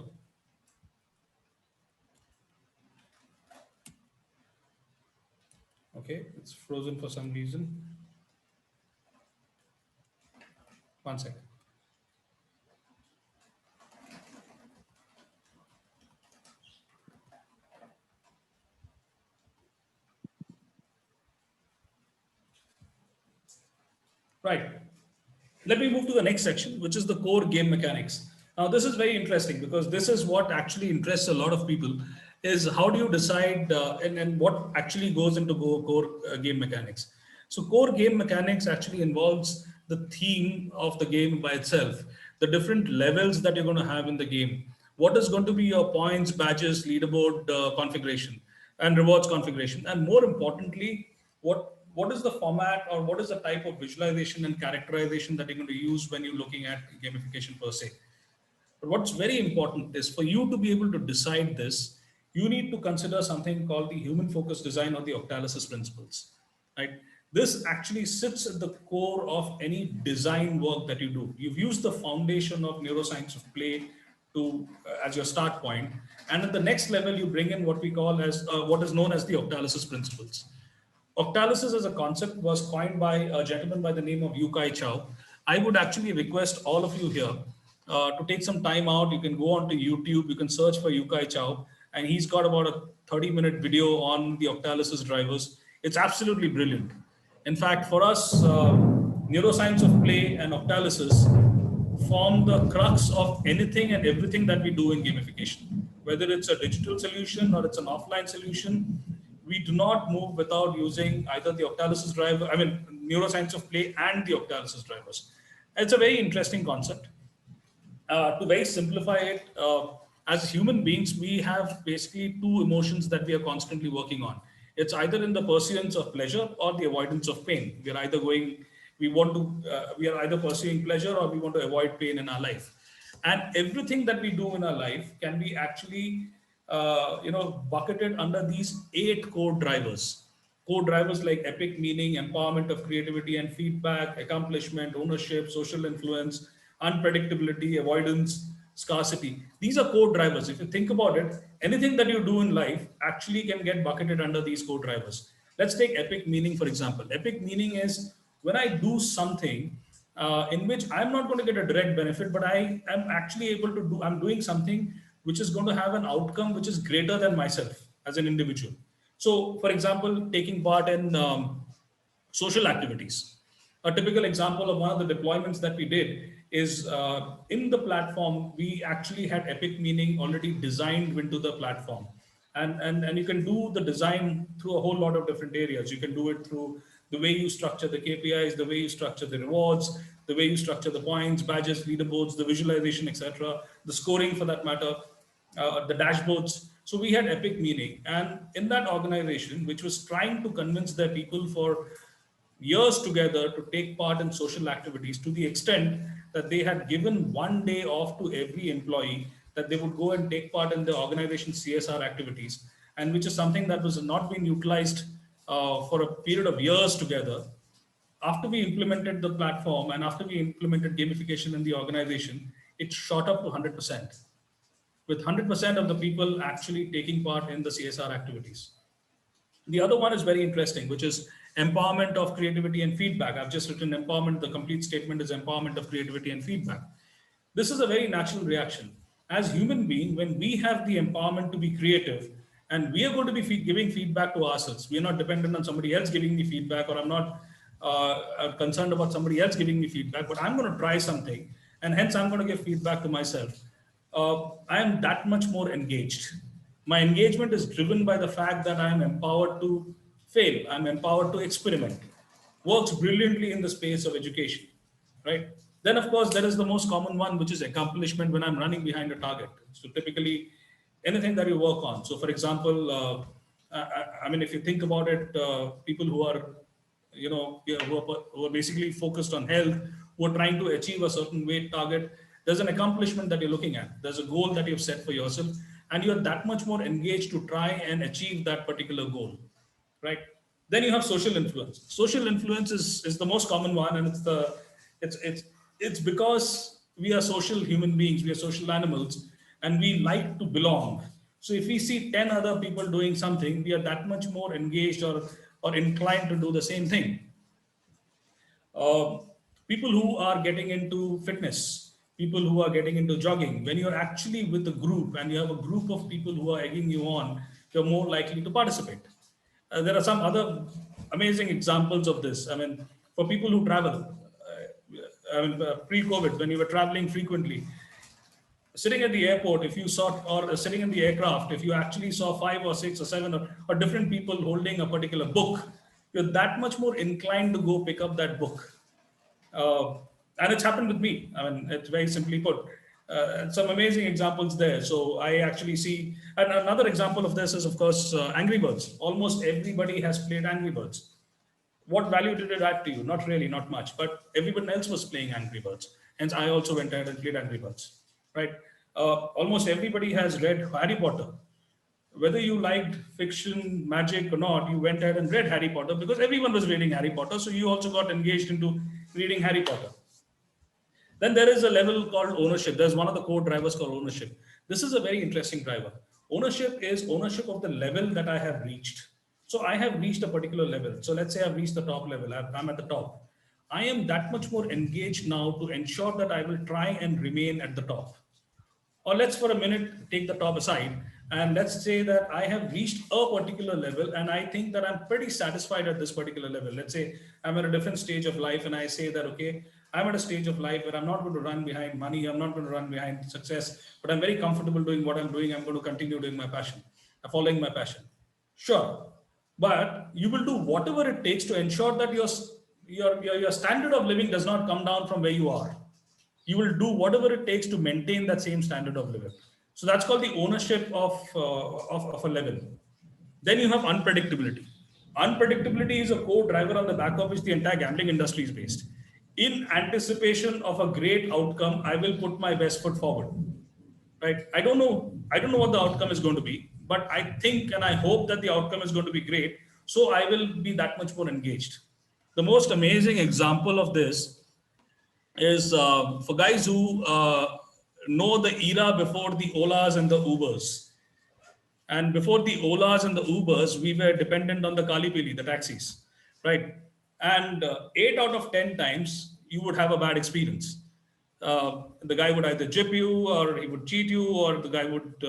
Okay, it's frozen for some reason. One second. Right. Let me move to the next section, which is the core game mechanics. Now, this is very interesting because this is what actually interests a lot of people. is how do you decide and what actually goes into core game mechanics. So core game mechanics actually involves the theme of the game by itself, the different levels that you're going to have in the game, what is going to be your points, badges, leaderboard configuration, and rewards configuration, and more importantly, what is the format or what is the type of visualization and characterization that you're going to use when you're looking at gamification per se. But what's very important is for you to be able to decide this, you need to consider something called the human focused design or the Octalysis principles. Right? This actually sits at the core of any design work that you do. You've used the foundation of neuroscience of play to as your start point, and at the next level, you bring in what we call as what is known as the Octalysis principles. Octalysis as a concept was coined by a gentleman by the name of Yu Kai Chow. I would actually request all of you here to take some time out. You can go onto YouTube, you can search for Yu Kai Chow, and he's got about a 30-minute video on the Octalysis drivers. It's absolutely brilliant. In fact, for us, neuroscience of play and Octalysis form the crux of anything and everything that we do in gamification. Whether it's a digital solution or it's an offline solution, we do not move without using either the Octalysis driver, neuroscience of play and the Octalysis drivers. It's a very interesting concept. To very simplify it, as human beings, we have basically two emotions that we are constantly working on. It's either in the pursuance of pleasure or the avoidance of pain. We are either pursuing pleasure or we want to avoid pain in our life. And everything that we do in our life can be actually, bucketed under these 8 core drivers. Core drivers like epic meaning, empowerment of creativity and feedback, accomplishment, ownership, social influence, unpredictability, avoidance, scarcity. These are core drivers. If you think about it, anything that you do in life actually can get bucketed under these core drivers. Let's take epic meaning, for example. Epic meaning is when I do something in which I'm not going to get a direct benefit, but I am actually able to do, I'm doing something which is going to have an outcome which is greater than myself as an individual. So, for example, taking part in social activities. A typical example of one of the deployments that we did is in the platform, we actually had epic meaning already designed into the platform. And you can do the design through a whole lot of different areas. You can do it through the way you structure the KPIs, the way you structure the rewards, the way you structure the points, badges, leaderboards, the visualization, etc., the scoring for that matter, the dashboards. So we had epic meaning. And in that organization, which was trying to convince their people for years together to take part in social activities to the extent that they had given 1 day off to every employee that they would go and take part in the organization's CSR activities, and which is something that was not being utilized for a period of years together. After we implemented the platform and after we implemented gamification in the organization, it shot up to 100%, with 100% of the people actually taking part in the CSR activities. The other one is very interesting, which is empowerment of creativity and feedback. I've just written empowerment. The complete statement is empowerment of creativity and feedback. This is a very natural reaction. As human being, when we have the empowerment to be creative, and we are going to be giving feedback to ourselves, we are not dependent on somebody else giving me feedback, or I'm not concerned about somebody else giving me feedback, but I'm going to try something, and hence I'm going to give feedback to myself. I am that much more engaged. My engagement is driven by the fact that I am empowered to fail. I'm empowered to experiment. Works brilliantly in the space of education, right? Then, of course, there is the most common one, which is accomplishment when I'm running behind a target. So typically, anything that you work on. So, for example, if you think about it, people who are, who are basically focused on health, who are trying to achieve a certain weight target, there's an accomplishment that you're looking at. There's a goal that you've set for yourself, and you're that much more engaged to try and achieve that particular goal, right? Then you have social influence. Social influence is the most common one, and it's because we are social human beings, we are social animals, and we like to belong. So if we see 10 other people doing something, we are that much more engaged or inclined to do the same thing. Uh, People who are getting into fitness, people who are getting into jogging, when you're actually with a group and you have a group of people who are egging you on, you're more likely to participate. There are some other amazing examples of this. For people who travel, pre-COVID, when you were traveling frequently, Sitting at the airport, if you saw, or sitting in the aircraft, if you actually saw 5 or 6 or 7 or different people holding a particular book, you're that much more inclined to go pick up that book. Uh, and it's happened with me. I mean, it's very simply put. And some amazing examples there. So I actually see, and another example of this is, of course, Angry Birds. Almost everybody has played Angry Birds. What value did it add to you? Not really, not much. But everyone else was playing Angry Birds. Hence, I also went ahead and played Angry Birds. Right? Almost everybody has read Harry Potter. Whether you liked fiction, magic or not, you went ahead and read Harry Potter because everyone was reading Harry Potter. So you also got engaged into reading Harry Potter. Then there is a level called ownership. There's one of the core drivers called ownership. This is a very interesting driver. Ownership is ownership of the level that I have reached. So I have reached a particular level. So let's say I've reached the top level. I'm at the top. I am that much more engaged now to ensure that I will try and remain at the top. Or let's for a minute take the top aside and let's say that I have reached a particular level and I think that I'm pretty satisfied at this particular level. Let's say I'm at a different stage of life and I say that, okay, I'm at a stage of life where I'm not going to run behind money, I'm not going to run behind success, but I'm very comfortable doing what I'm doing. I'm going to continue doing my passion, following my passion. Sure, but you will do whatever it takes to ensure that your standard of living does not come down from where you are. You will do whatever it takes to maintain that same standard of living. So that's called the ownership of a level. Then you have unpredictability. Unpredictability is a core driver on the back of which the entire gambling industry is based. In anticipation of a great outcome, I will put my best foot forward. Right? I don't know what the outcome is going to be, but I think and I hope that the outcome is going to be great. So I will be that much more engaged. The most amazing example of this is for guys who know the era before the Olas and the Ubers. And before the Olas and the Ubers, we were dependent on the Kali Pili, the taxis, right? And 8 out of 10 times, you would have a bad experience. The guy would either jip you, or he would cheat you, or the guy would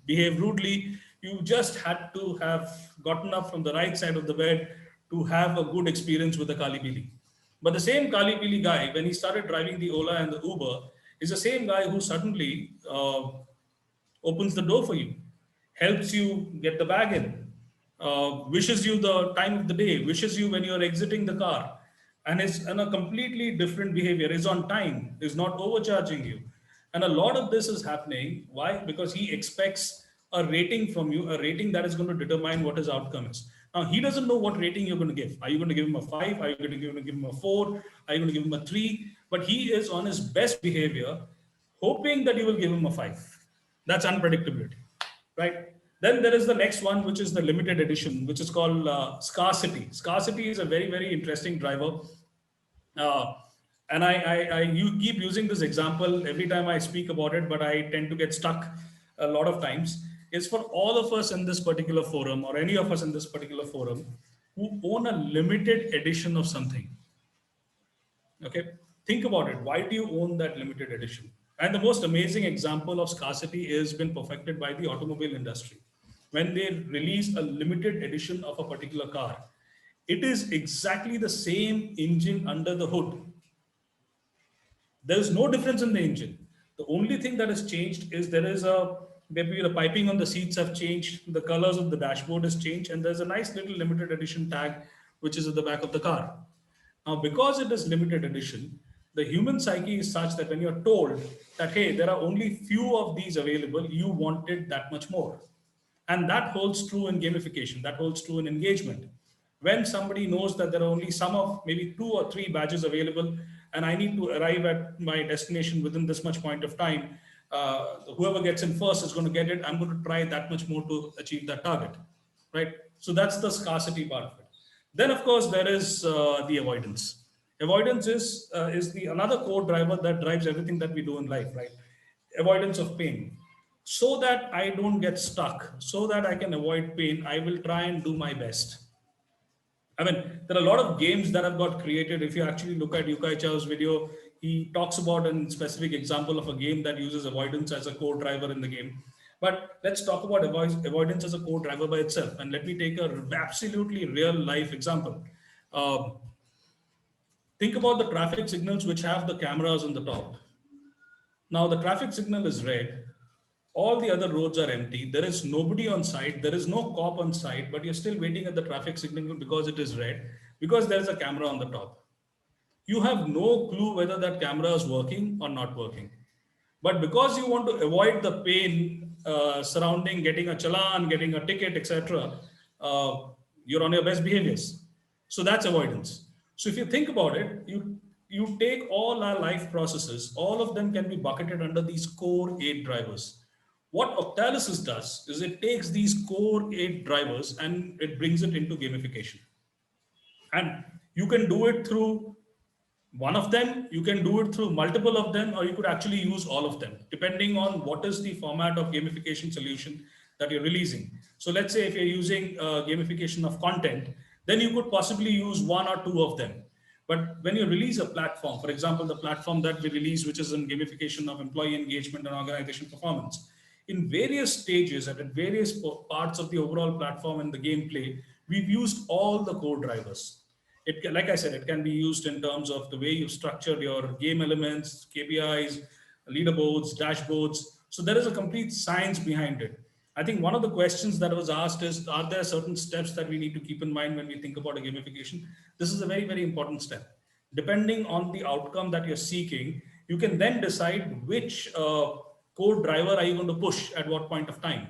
behave rudely. You just had to have gotten up from the right side of the bed to have a good experience with the Kali Pili. But the same Kali Pili guy, when he started driving the Ola and the Uber, is the same guy who suddenly opens the door for you, helps you get the bag in, wishes you the time of the day, wishes you when you're exiting the car, and is in a completely different behavior, is on time, is not overcharging you. And a lot of this is happening. Why? Because he expects a rating from you, a rating that is going to determine what his outcome is. Now, he doesn't know what rating you're going to give. Are you going to give him a 5? Are you going to give him a 4? Are you going to give him a 3? But he is on his best behavior, hoping that you will give him a 5. That's unpredictability, right? Then there is the next one, which is the limited edition, which is called scarcity. Scarcity is a very, very interesting driver. Uh, and you keep using this example every time I speak about it, but I tend to get stuck a lot of times. Is for all of us in this particular forum, or any of us in this particular forum, who own a limited edition of something. Okay, think about it. Why do you own that limited edition? And the most amazing example of scarcity is been perfected by the automobile industry. When they release a limited edition of a particular car, it is exactly the same engine under the hood. There is no difference in the engine. The only thing that has changed is there is maybe the piping on the seats have changed, the colors of the dashboard has changed, and there's a nice little limited edition tag which is at the back of the car. Now, because it is limited edition, the human psyche is such that when you're told that, hey, there are only few of these available, you want it that much more. And that holds true in gamification, that holds true in engagement. When somebody knows that there are only some of maybe 2 or 3 badges available, and I need to arrive at my destination within this much point of time, whoever gets in first is going to get it. I'm going to try that much more to achieve that target, right? So that's the scarcity part of it. Then, of course, there is the avoidance. Avoidance is the another core driver that drives everything that we do in life, right? Avoidance of pain. So that I don't get stuck, so that I can avoid pain, I will try and do my best. I mean, there are a lot of games that have got created. If you actually look at Yukai Chao's video, he talks about a specific example of a game that uses avoidance as a core driver in the game. But let's talk about avoidance as a core driver by itself. And let me take a absolutely real life example. Think about the traffic signals which have the cameras on the top. Now the traffic signal is red. All the other roads are empty. There is nobody on site. There is no cop on site, but you're still waiting at the traffic signal because it is red, because there is a camera on the top. You have no clue whether that camera is working or not working. But because you want to avoid the pain surrounding getting a challan, getting a ticket, etc., you're on your best behaviors. So that's avoidance. So if you think about it, you take all our life processes, all of them can be bucketed under these core 8 drivers. What Octalysis does is it takes these core 8 drivers and it brings it into gamification. And you can do it through one of them, you can do it through multiple of them, or you could actually use all of them, depending on what is the format of gamification solution that you're releasing. So let's say if you're using gamification of content, then you could possibly use one or two of them. But when you release a platform, for example, the platform that we release, which is in gamification of employee engagement and organization performance, in various stages and at various parts of the overall platform and the gameplay, we've used all the core drivers. Like I said, it can be used in terms of the way you've structured your game elements, KPIs, leaderboards, dashboards. So there is a complete science behind it. I think one of the questions that was asked is, are there certain steps that we need to keep in mind when we think about a gamification? This is a very, very important step. Depending on the outcome that you're seeking, you can then decide which code driver are you going to push at what point of time.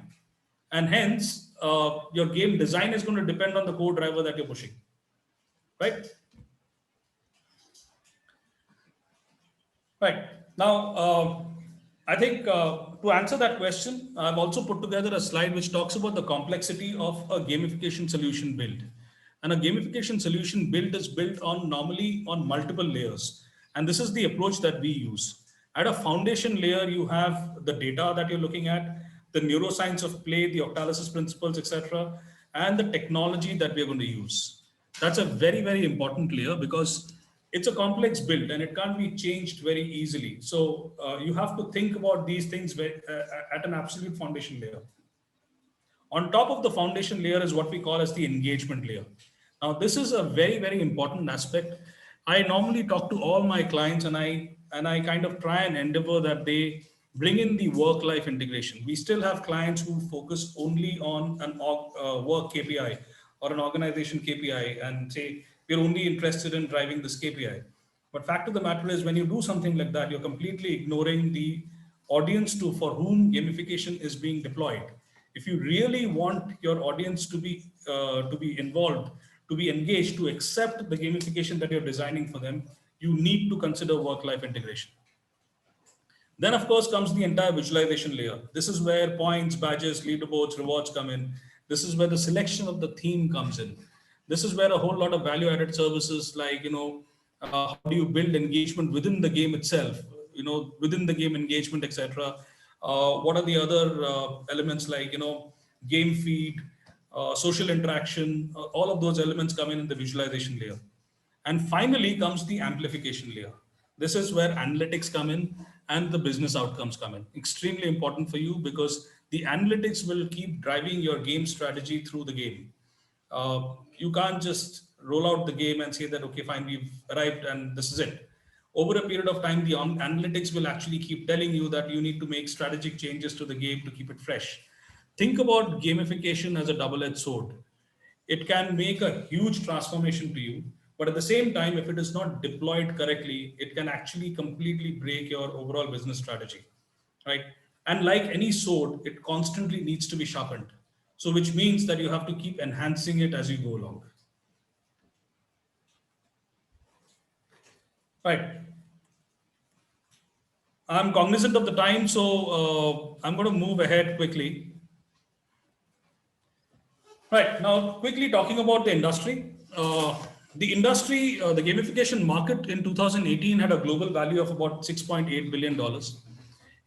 And hence, your game design is going to depend on the code driver that you're pushing. Right? Right. Now, I think to answer that question, I've also put together a slide which talks about the complexity of a gamification solution build. And a gamification solution build is built on normally on multiple layers. And this is the approach that we use. At a foundation layer, you have the data that you're looking at, the neuroscience of play, the Octalysis principles, etc., and the technology that we're going to use. That's a very, very important layer because it's a complex build and it can't be changed very easily. So you have to think about these things at an absolute foundation layer. On top of the foundation layer is what we call as the engagement layer. Now, this is a very, very important aspect. I normally talk to all my clients and I kind of try and endeavor that they bring in the work-life integration. We still have clients who focus only on an work KPI or an organization KPI and say, we're only interested in driving this KPI. But fact of the matter is, when you do something like that, you're completely ignoring the audience for whom gamification is being deployed. If you really want your audience to be involved, to be engaged, to accept the gamification that you're designing for them, you need to consider work-life integration. Then, of course, comes the entire visualization layer. This is where points, badges, leaderboards, rewards come in. This is where the selection of the theme comes in. This is where a whole lot of value-added services like, how do you build engagement within the game itself, within the game engagement, etc. What are the other elements like, game feed, social interaction, all of those elements come in the visualization layer. And finally comes the amplification layer. This is where analytics come in and the business outcomes come in. Extremely important for you because the analytics will keep driving your game strategy through the game. You can't just roll out the game and say that, okay, fine, we've arrived and this is it. Over a period of time, the analytics will actually keep telling you that you need to make strategic changes to the game to keep it fresh. Think about gamification as a double-edged sword. It can make a huge transformation to you, but at the same time, if it is not deployed correctly, it can actually completely break your overall business strategy, right? And like any sword, it constantly needs to be sharpened. So which means that you have to keep enhancing it as you go along. Right. I'm cognizant of the time, so I'm going to move ahead quickly. Right, now quickly talking about the industry. The industry, the gamification market in 2018 had a global value of about $6.8 billion.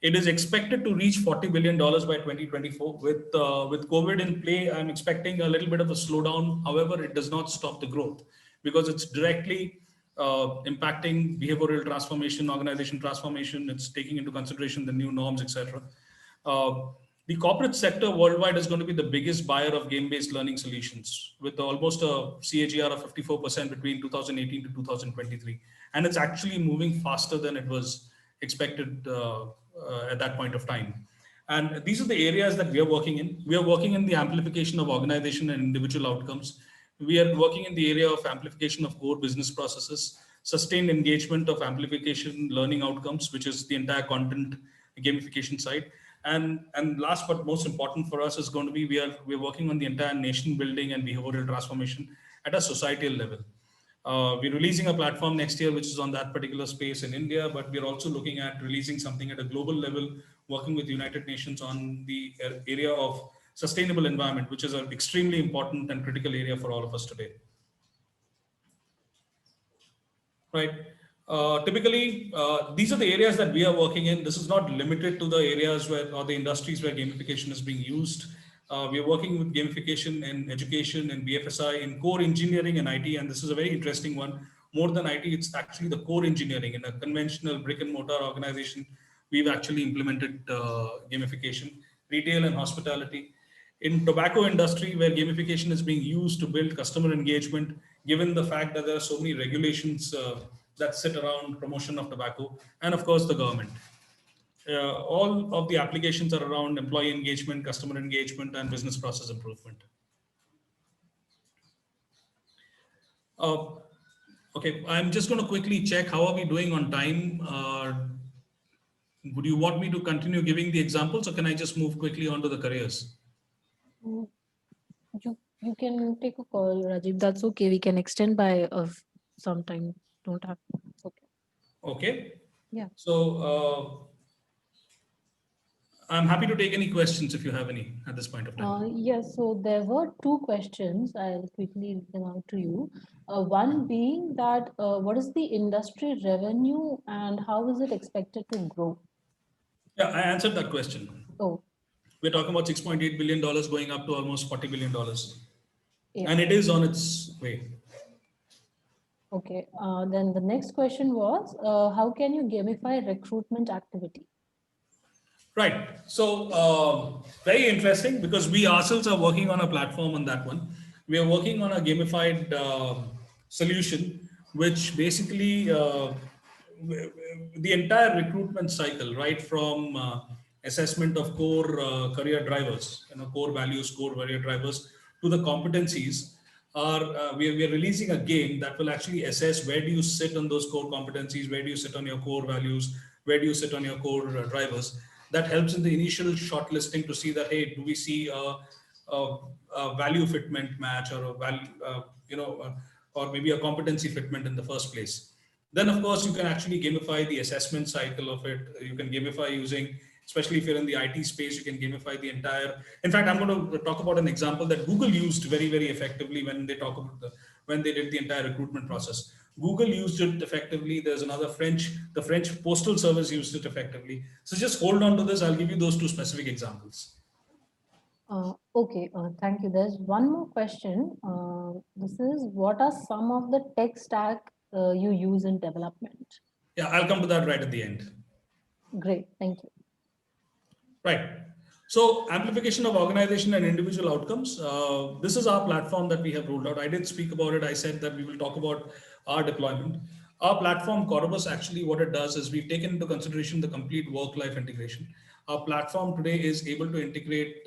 It is expected to reach $40 billion by 2024. With COVID in play, I'm expecting a little bit of a slowdown. However, it does not stop the growth because it's directly impacting behavioral transformation, organization transformation. It's taking into consideration the new norms, etc. The corporate sector worldwide is going to be the biggest buyer of game-based learning solutions with almost a CAGR of 54% between 2018 to 2023. And it's actually moving faster than it was expected at that point of time. And these are the areas that we are working in. We are working in the amplification of organization and individual outcomes. We are working in the area of amplification of core business processes, sustained engagement of amplification learning outcomes, which is the entire content gamification side. And last but most important for us is going to be we're working on the entire nation building and behavioral transformation at a societal level. We're releasing a platform next year, which is on that particular space in India, but we're also looking at releasing something at a global level, working with United Nations on the area of sustainable environment, which is an extremely important and critical area for all of us today. Right. Typically, these are the areas that we are working in. This is not limited to the areas where or the industries where gamification is being used. We are working with gamification in education and BFSI, in core engineering and IT. And this is a very interesting one. More than IT, it's actually the core engineering. In a conventional brick and mortar organization, we've actually implemented gamification, retail and hospitality. In tobacco industry, where gamification is being used to build customer engagement, given the fact that there are so many regulations that sit around promotion of tobacco, and of course the government. All of the applications are around employee engagement, customer engagement, and business process improvement. Okay, I'm just going to quickly check how are we doing on time. Would you want me to continue giving the examples, or can I just move quickly on to the careers? You can take a call, Rajiv. That's okay. We can extend by some time. Don't have. Okay. Okay. Yeah. So I'm happy to take any questions if you have any at this point of time. Yes. So there were two questions. I'll quickly read them out to you. One being that what is the industry revenue and how is it expected to grow? Yeah, I answered that question. Oh. We're talking about $6.8 billion going up to almost $40 billion. Yeah. And it is on its way. Okay. Then the next question was, how can you gamify recruitment activity? Right. So very interesting because we ourselves are working on a platform on that one. We are working on a gamified solution, which basically the entire recruitment cycle, right from assessment of core career drivers, core values, core career drivers, to the competencies, are we are releasing a game that will actually assess where do you sit on those core competencies, where do you sit on your core values, where do you sit on your core drivers. That helps in the initial shortlisting to see that, hey, do we see a value fitment match or a value, or maybe a competency fitment in the first place. Then, of course, you can actually gamify the assessment cycle of it. You can gamify using, especially if you're in the IT space, you can gamify the entire. In fact, I'm going to talk about an example that Google used very, very effectively when they talk about when they did the entire recruitment process. Google used it effectively. There's another the French Postal Service used it effectively. So just hold on to this. I'll give you those two specific examples. Okay, thank you. There's one more question. This is, what are some of the tech stack you use in development? Yeah, I'll come to that right at the end. Great, thank you. Right. So amplification of organization and individual outcomes. This is our platform that we have rolled out. I did speak about it. I said that we will talk about our deployment. Our platform, Corvus, actually what it does is we've taken into consideration the complete work-life integration. Our platform today is able to integrate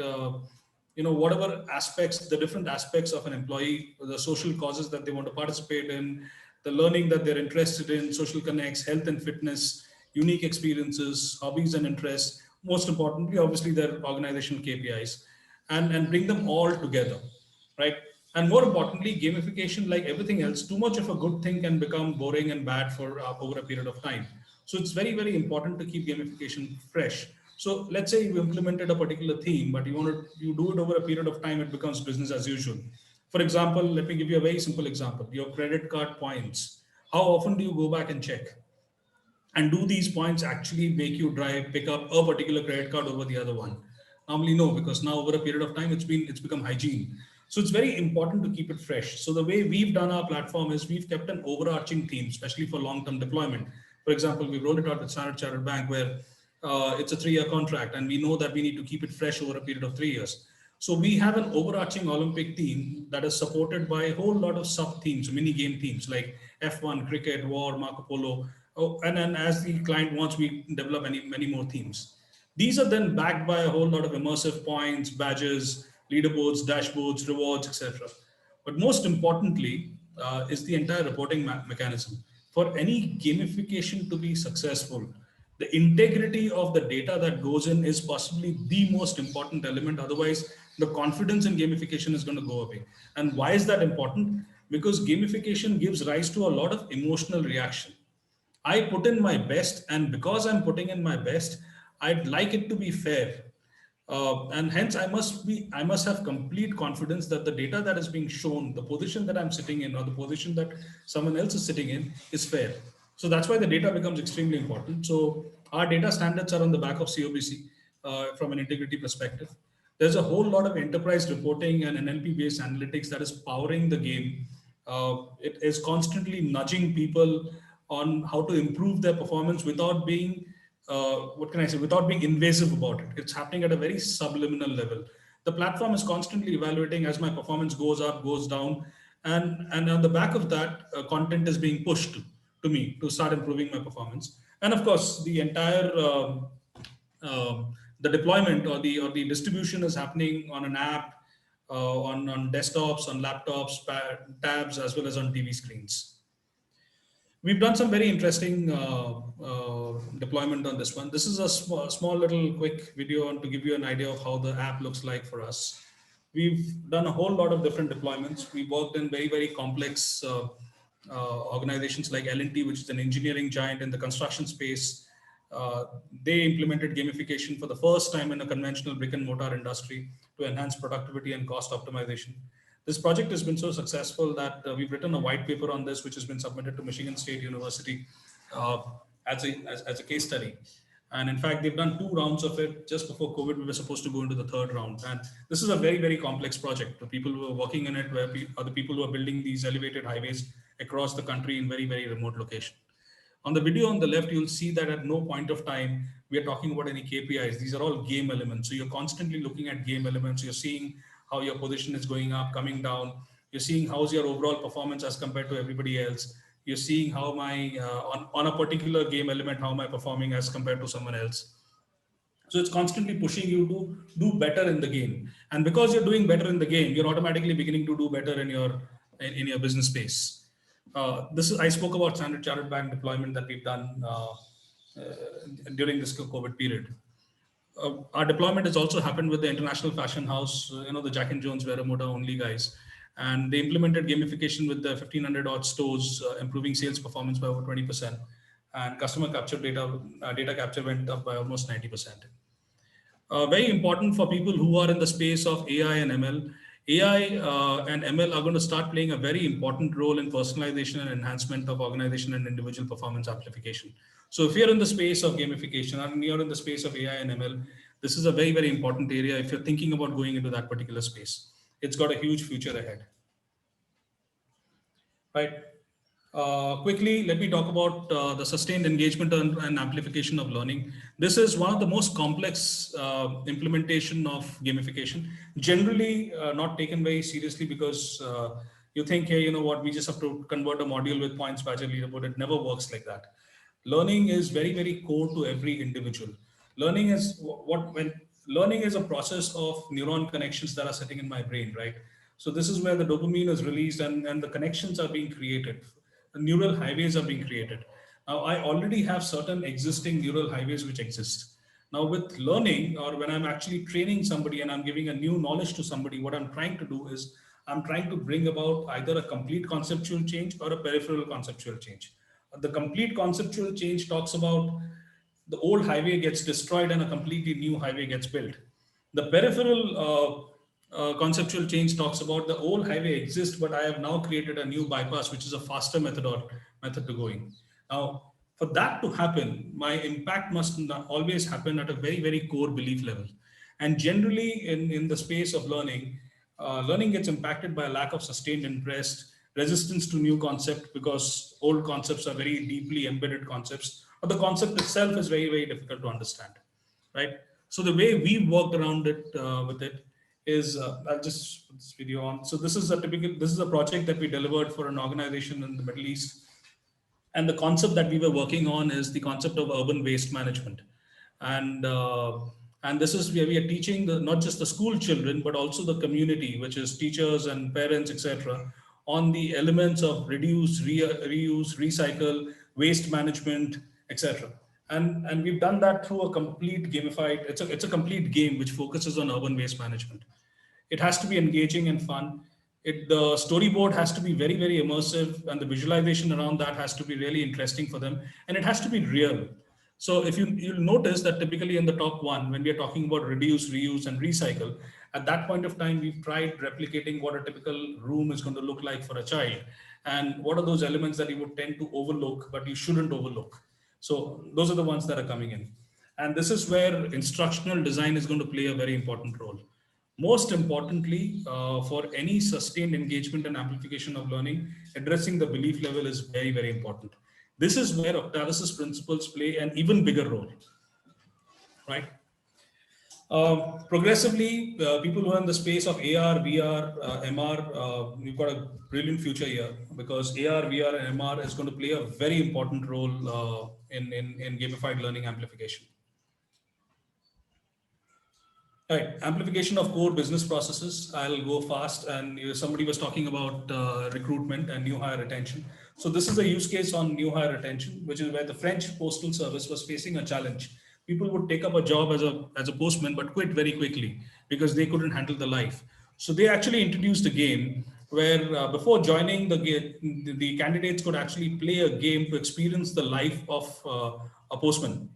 whatever aspects, the different aspects of an employee, the social causes that they want to participate in, the learning that they're interested in, social connects, health and fitness, unique experiences, hobbies and interests, most importantly, obviously their organizational KPIs, and bring them all together, right? And more importantly, gamification, like everything else, too much of a good thing can become boring and bad for over a period of time. So it's very, very important to keep gamification fresh. So let's say you implemented a particular theme, but you do it over a period of time, it becomes business as usual. For example, let me give you a very simple example. Your credit card points. How often do you go back and check? And do these points actually make you pick up a particular credit card over the other one? Normally, no, because now over a period of time, it's become hygiene. So it's very important to keep it fresh. So the way we've done our platform is we've kept an overarching theme, especially for long-term deployment. For example, we rolled it out with Standard Chartered Bank, where it's a 3-year contract, and we know that we need to keep it fresh over a period of 3 years. So we have an overarching Olympic theme that is supported by a whole lot of sub-themes, mini game themes like F1, cricket, war, Marco Polo, Oh, and then as the client wants, we develop many more themes. These are then backed by a whole lot of immersive points, badges, leaderboards, dashboards, rewards, etc. But most importantly is the entire reporting mechanism. For any gamification to be successful, the integrity of the data that goes in is possibly the most important element. Otherwise, the confidence in gamification is going to go away. And why is that important? Because gamification gives rise to a lot of emotional reaction. I put in my best, and because I'm putting in my best, I'd like it to be fair, and hence I must have complete confidence that the data that is being shown, the position that I'm sitting in, or the position that someone else is sitting in, is fair. So that's why the data becomes extremely important. So our data standards are on the back of COBC from an integrity perspective. There's a whole lot of enterprise reporting and NLP-based analytics that is powering the game. It is constantly nudging people on how to improve their performance without being, what can I say, without being invasive about it. It's happening at a very subliminal level. The platform is constantly evaluating as my performance goes up, goes down, and on the back of that, content is being pushed to me to start improving my performance. And of course, the entire the deployment or the distribution is happening on an app, on desktops, on laptops, tabs, as well as on TV screens. We've done some very interesting deployment on this one. This is a small little quick video to give you an idea of how the app looks like for us. We've done a whole lot of different deployments. We worked in very complex organizations like L&T, which is an engineering giant in the construction space. They implemented gamification for the first time in a conventional brick and mortar industry to enhance productivity and cost optimization. This project has been so successful that we've written a white paper on this, which has been submitted to Michigan State University uh, as a case study. And in fact, they've done 2 rounds of it. Just before COVID, we were supposed to go into the 3rd round. And this is a very complex project. The people who are working in it are the people who are building these elevated highways across the country in very remote location. On the video on the left, you'll see that at no point of time we are talking about any KPIs. These are all game elements. So you're constantly looking at game elements. You're seeing how your position is going up, coming down. You're seeing how's your overall performance as compared to everybody else. You're seeing how my, on a particular game element, how am I performing as compared to someone else. So it's constantly pushing you to do better in the game. And because you're doing better in the game, you're automatically beginning to do better in your business space. I spoke about Standard Chartered Bank deployment that we've done during this COVID period. Our deployment has also happened with the International Fashion House, the Jack and Jones Wear a Motor only guys. And they implemented gamification with the 1,500 odd stores, improving sales performance by over 20%. And customer capture data capture went up by almost 90%. Very important for people who are in the space of AI and ML. AI and ML are going to start playing a very important role in personalization and enhancement of organization and individual performance amplification. So if you're in the space of gamification and you're in the space of AI and ML, this is a very important area. If you're thinking about going into that particular space, it's got a huge future ahead. Right. Quickly, let me talk about the sustained engagement and amplification of learning. This is one of the most complex implementation of gamification, generally not taken very seriously because you think, hey, you know what, we just have to convert a module with points, badge, and leaderboard. It never works like that. Learning is very core to every individual. Learning is when learning is a process of neuron connections that are sitting in my brain, right? So this is where the dopamine is released and the connections are being created. The neural highways are being created. Now, I already have certain existing neural highways which exist. Now, with learning, or when I'm actually training somebody and I'm giving a new knowledge to somebody, what I'm trying to do is I'm trying to bring about either a complete conceptual change or a peripheral conceptual change. The complete conceptual change talks about the old highway gets destroyed and a completely new highway gets built. The peripheral conceptual change talks about the old highway exists, but I have now created a new bypass, which is a faster method to going. Now, for that to happen, my impact must always happen at a very core belief level. And generally, in the space of learning, learning gets impacted by a lack of sustained interest, resistance to new concept because old concepts are very deeply embedded concepts, or the concept itself is very difficult to understand, right? So the way we worked around it with it is, I'll just put this video on. So this is a project that we delivered for an organization in the Middle East. And the concept that we were working on is the concept of urban waste management. And and this is where we are teaching not just the school children, but also the community, which is teachers and parents, etc., on the elements of reduce, reuse, recycle, waste management, etc. And we've done that through a complete gamified. It's a complete game which focuses on urban waste management. It has to be engaging and fun. The storyboard has to be very, very immersive, and the visualization around that has to be really interesting for them, and it has to be real. So if you'll notice that typically in the top one, when we are talking about reduce, reuse, and recycle, at that point of time, we've tried replicating what a typical room is going to look like for a child, and what are those elements that you would tend to overlook, but you shouldn't overlook. So those are the ones that are coming in. And this is where instructional design is going to play a very important role. Most importantly, for any sustained engagement and amplification of learning, addressing the belief level is very, very important. This is where Octavis's principles play an even bigger role, right? Progressively, people who are in the space of AR, VR, MR, we've got a brilliant future here, because AR, VR, and MR is going to play a very important role in gamified learning amplification. Right, amplification of core business processes. I'll go fast. And somebody was talking about recruitment and new hire retention. So this is a use case on new hire retention, which is where the French postal service was facing a challenge. People would take up a job as a postman, but quit very quickly because they couldn't handle the life. So they actually introduced a game where before joining the candidates could actually play a game to experience the life of a postman.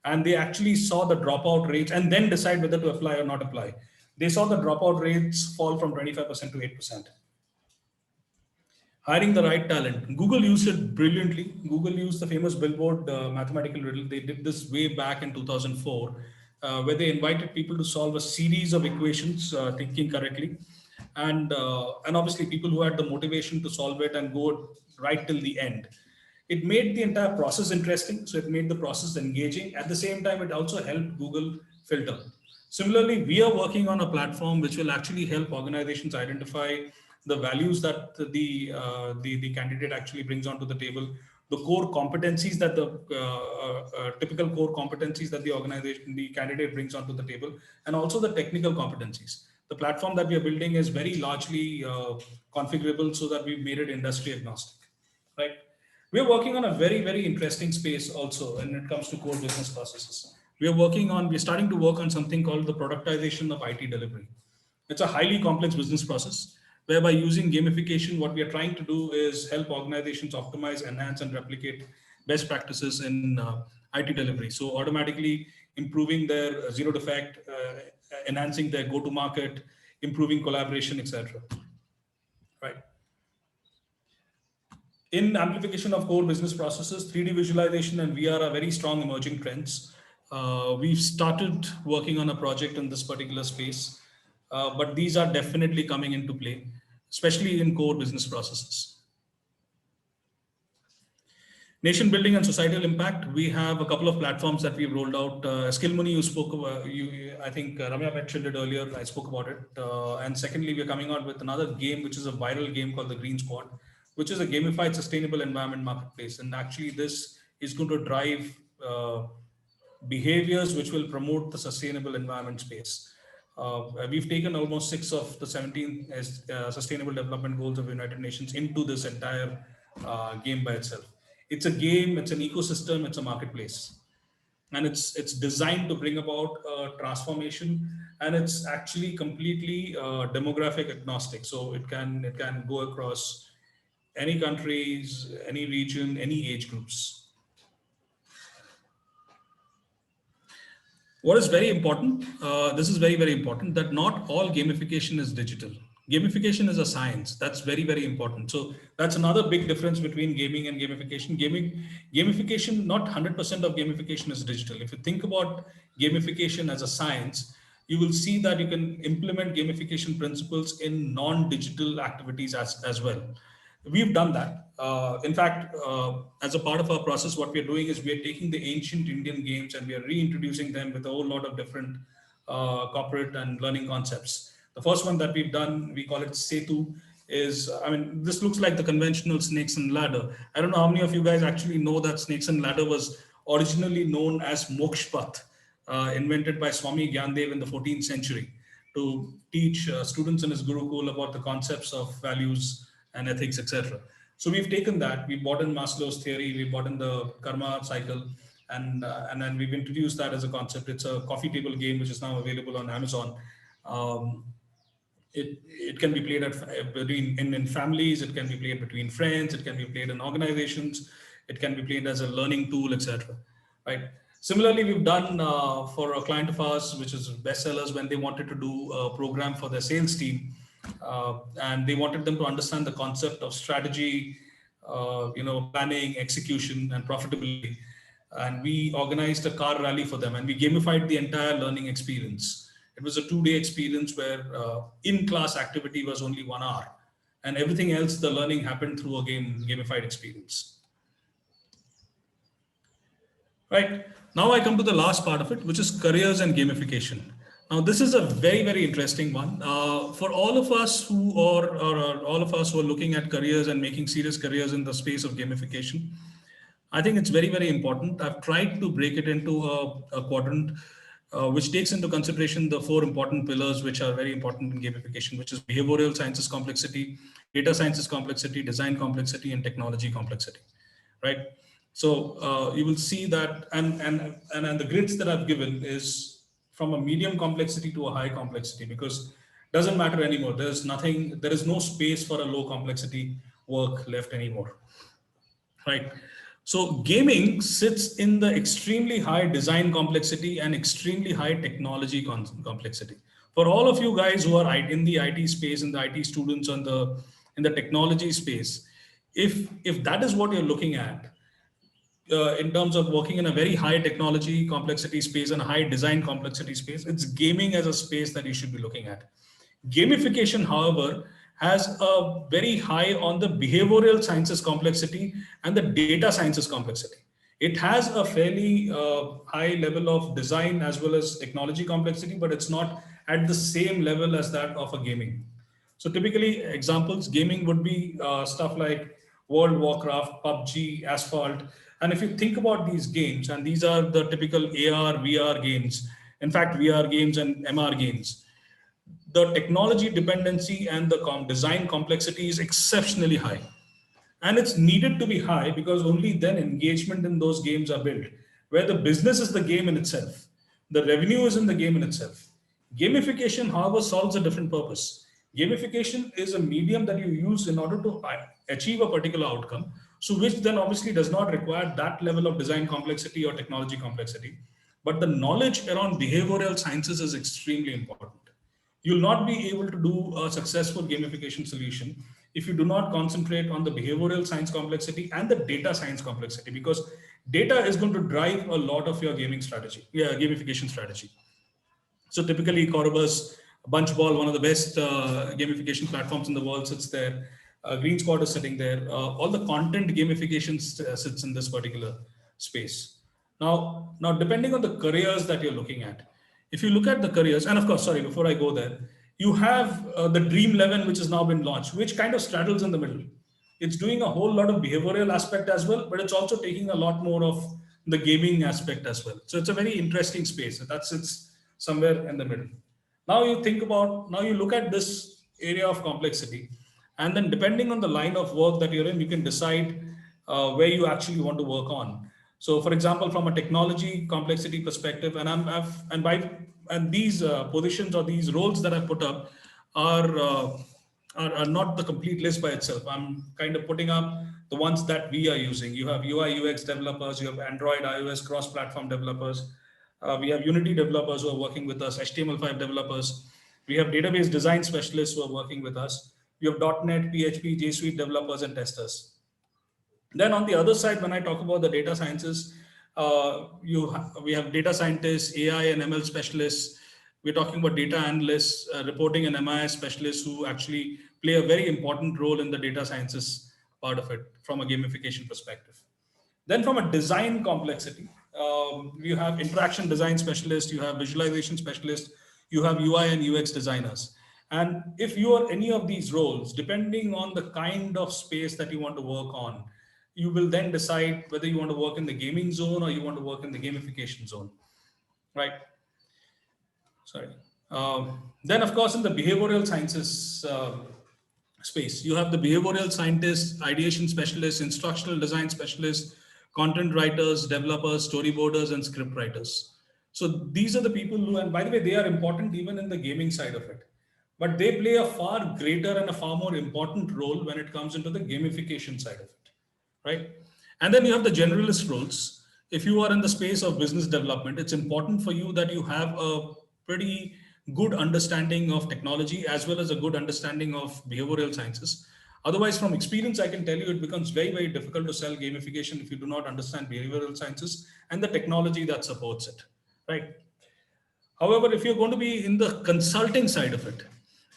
And they actually saw the dropout rates and then decide whether to apply or not apply. They saw the dropout rates fall from 25% to 8%. Hiring the right talent. Google used it brilliantly. Google used the famous Billboard mathematical riddle. They did this way back in 2004, where they invited people to solve a series of equations, thinking correctly. And obviously people who had the motivation to solve it and go right till the end. It made the entire process interesting, so it made the process engaging. At the same time, it also helped Google filter. Similarly, we are working on a platform which will actually help organizations identify the values that the candidate actually brings onto the table, the core competencies that the typical core competencies that the candidate brings onto the table, and also the technical competencies. The platform that we are building is very largely configurable, so that we've made it industry agnostic, right? We're working on a very, very interesting space also when it comes to core business processes. We're starting to work on something called the productization of IT delivery. It's a highly complex business process, whereby using gamification, what we are trying to do is help organizations optimize, enhance, and replicate best practices in IT delivery. So automatically improving their zero defect, enhancing their go-to-market, improving collaboration, etc. Right. In amplification of core business processes, 3D visualization and VR are very strong emerging trends. We've started working on a project in this particular space, but these are definitely coming into play, especially in core business processes. Nation building and societal impact. We have a couple of platforms that we've rolled out. Skillmoney, you spoke about, I think Ramya mentioned it earlier, I spoke about it. And secondly, we're coming out with another game, which is a viral game called the Green Squad, which is a gamified sustainable environment marketplace. And actually this is going to drive behaviors which will promote the sustainable environment space. We've taken almost 6 of the 17 sustainable development goals of the United Nations into this entire game by itself. It's a game, it's an ecosystem, it's a marketplace. And it's designed to bring about transformation, and it's actually completely demographic agnostic. So it can go across any countries, any region, any age groups. What is very important, this is very, very important, that not all gamification is digital. Gamification is a science. That's very, very important. So that's another big difference between gaming and gamification. Gamification, not 100% of gamification is digital. If you think about gamification as a science, you will see that you can implement gamification principles in non-digital activities as well. We've done that. In fact, as a part of our process, what we're doing is we're taking the ancient Indian games and we are reintroducing them with a whole lot of different corporate and learning concepts. The first one that we've done, we call it Setu. is, I mean, this looks like the conventional snakes and ladder. I don't know how many of you guys actually know that snakes and ladder was originally known as Mokshpath, invented by Swami Gyandev in the 14th century to teach students in his Gurukul about the concepts of values and ethics, etc. So we've taken that, we brought in Maslow's theory, we brought in the karma cycle, and then we've introduced that as a concept. It's a coffee table game which is now available on Amazon. Um, it can be played in families, it can be played between friends, it can be played in organizations, it can be played as a learning tool, etc. Right. Similarly, we've done for a client of ours, which is bestsellers, when they wanted to do a program for their sales team, and they wanted them to understand the concept of strategy, planning, execution, and profitability. And we organized a car rally for them, and we gamified the entire learning experience. It was a 2-day experience where in-class activity was only 1 hour, and everything else, the learning happened through a gamified experience. Right. Now I come to the last part of it, which is careers and gamification. Now this is a very, very interesting one for all of us who are all of us who are looking at careers and making serious careers in the space of gamification. I think it's very, very important. I've tried to break it into a quadrant which takes into consideration the 4 important pillars which are very important in gamification, which is behavioral sciences complexity, data sciences complexity, design complexity, and technology complexity, right? So you will see that, and the grids that I've given is from a medium complexity to a high complexity, because it doesn't matter anymore. There is no space for a low complexity work left anymore, right? So gaming sits in the extremely high design complexity and extremely high technology complexity. For all of you guys who are in the IT space, in the IT students in the technology space, if that is what you're looking at, in terms of working in a very high technology complexity space and a high design complexity space, it's gaming as a space that you should be looking at. Gamification, however, has a very high on the behavioral sciences complexity and the data sciences complexity. It has a fairly high level of design as well as technology complexity, but it's not at the same level as that of a gaming. So typically examples, gaming would be stuff like World Warcraft, PUBG, Asphalt. And if you think about these games, and these are the typical AR, VR games, in fact, VR games and MR games, the technology dependency and the design complexity is exceptionally high. And it's needed to be high because only then engagement in those games are built, where the business is the game in itself. The revenue is in the game in itself. Gamification, however, solves a different purpose. Gamification is a medium that you use in order to achieve a particular outcome, so which then obviously does not require that level of design complexity or technology complexity. But the knowledge around behavioral sciences is extremely important. You'll not be able to do a successful gamification solution if you do not concentrate on the behavioral science complexity and the data science complexity, because data is going to drive a lot of your gamification strategy. So typically Corobus, Bunchball, one of the best gamification platforms in the world, sits there. Green Squad is sitting there. All the content gamification sits in this particular space. Now, depending on the careers that you're looking at, if you look at the careers, and of course, sorry, before I go there, you have the Dream 11, which has now been launched, which kind of straddles in the middle. It's doing a whole lot of behavioral aspect as well, but it's also taking a lot more of the gaming aspect as well. So it's a very interesting space. That sits somewhere in the middle. Now you look at this area of complexity, and then depending on the line of work that you're in, you can decide where you actually want to work on. So, for example, from a technology complexity perspective, and these positions or these roles that I put up are not the complete list by itself. I'm kind of putting up the ones that we are using. You have UI UX developers, you have Android iOS cross-platform developers, we have Unity developers who are working with us, HTML5 developers. We have database design specialists who are working with us. We have .NET, PHP, G Suite developers and testers. Then on the other side, when I talk about the data sciences, we have data scientists, AI and ML specialists. We're talking about data analysts, reporting and MI specialists who actually play a very important role in the data sciences part of it from a gamification perspective. Then from a design complexity, you have interaction design specialists, you have visualization specialists, you have UI and UX designers. And if you are any of these roles, depending on the kind of space that you want to work on, you will then decide whether you want to work in the gaming zone or you want to work in the gamification zone, right? Sorry. Then, of course, in the behavioral sciences space, you have the behavioral scientists, ideation specialists, instructional design specialists, content writers, developers, storyboarders, and script writers. So these are the people who, and by the way, they are important even in the gaming side of it. But they play a far greater and a far more important role when it comes into the gamification side of it, right? And then you have the generalist roles. If you are in the space of business development, it's important for you that you have a pretty good understanding of technology as well as a good understanding of behavioral sciences. Otherwise, from experience, I can tell you it becomes very, very difficult to sell gamification if you do not understand behavioral sciences and the technology that supports it, right? However, if you're going to be in the consulting side of it,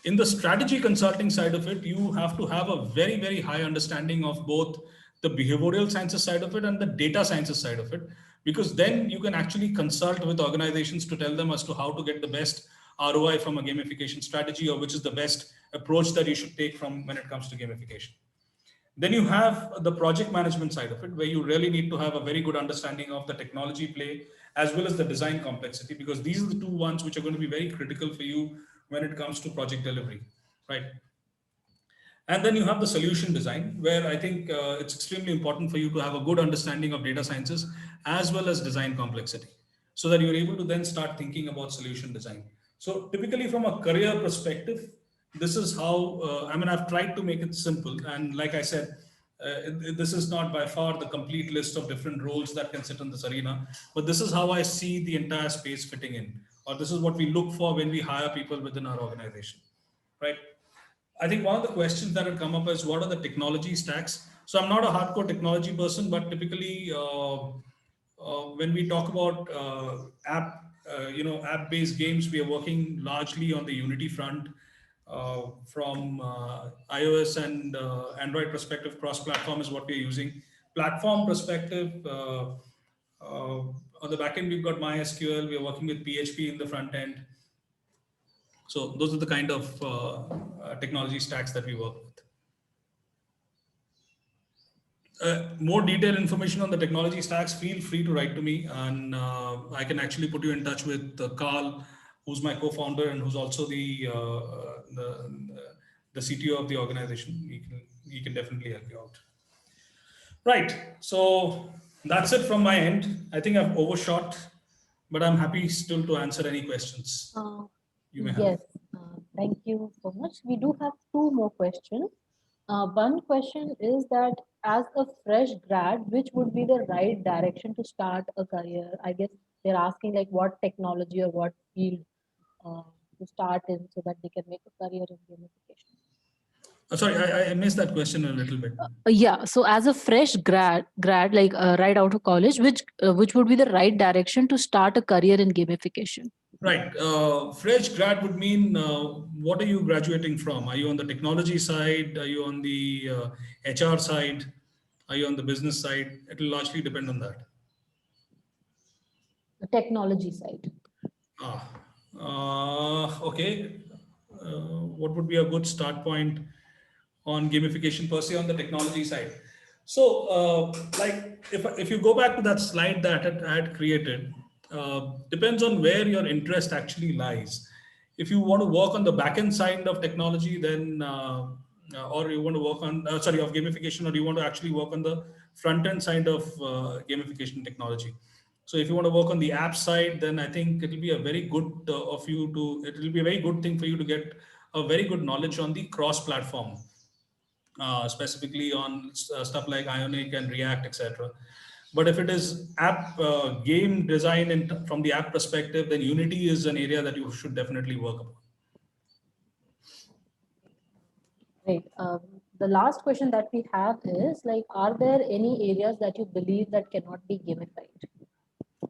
in the strategy consulting side of it, you have to have a very, very high understanding of both the behavioral sciences side of it and the data sciences side of it, because then you can actually consult with organizations to tell them as to how to get the best ROI from a gamification strategy, or which is the best approach that you should take from when it comes to gamification. Then you have the project management side of it, where you really need to have a very good understanding of the technology play as well as the design complexity, because these are the two ones which are going to be very critical for you when it comes to project delivery, right? And then you have the solution design, where I think it's extremely important for you to have a good understanding of data sciences as well as design complexity, so that you're able to then start thinking about solution design. So typically from a career perspective, this is how, I mean, I've tried to make it simple. And like I said, this is not by far the complete list of different roles that can sit in this arena, but this is how I see the entire space fitting in, or this is what we look for when we hire people within our organization, right? I think one of the questions that had come up is what are the technology stacks? So I'm not a hardcore technology person, but typically when we talk about app-based games, we are working largely on the Unity front. From iOS and Android perspective, cross-platform is what we're using. Platform perspective, on the backend, we've got MySQL. We're working with PHP in the front end. So those are the kind of technology stacks that we work with. More detailed information on the technology stacks, feel free to write to me, and I can actually put you in touch with Carl, who's my co-founder and who's also the CTO of the organization. He can definitely help you out. Right. So that's it from my end. I think I've overshot, but I'm happy still to answer any questions you may have. Yes, thank you so much. We do have two more questions. One question is that as a fresh grad, which would be the right direction to start a career? I guess they're asking like what technology or what field to start in so that they can make a career in gamification. Sorry, I missed that question a little bit. Yeah, so as a fresh grad like right out of college, which would be the right direction to start a career in gamification? Right. Fresh grad would mean what are you graduating from? Are you on the technology side? Are you on the HR side? Are you on the business side? It will largely depend on that. The technology side. Okay. What would be a good start point on gamification per se on the technology side? So, like if you go back to that slide that I had created, depends on where your interest actually lies. If you want to work on the backend side of technology, then or you want to work on of gamification, or you want to actually work on the front end side of gamification technology. So if you want to work on the app side, then I think it will be a very good it will be a very good thing for you to get a very good knowledge on the cross-platform, specifically on stuff like Ionic and React, etc. But if it is app game design and from the app perspective, then Unity is an area that you should definitely work upon. Right. The last question that we have is like, are there any areas that you believe that cannot be gamified?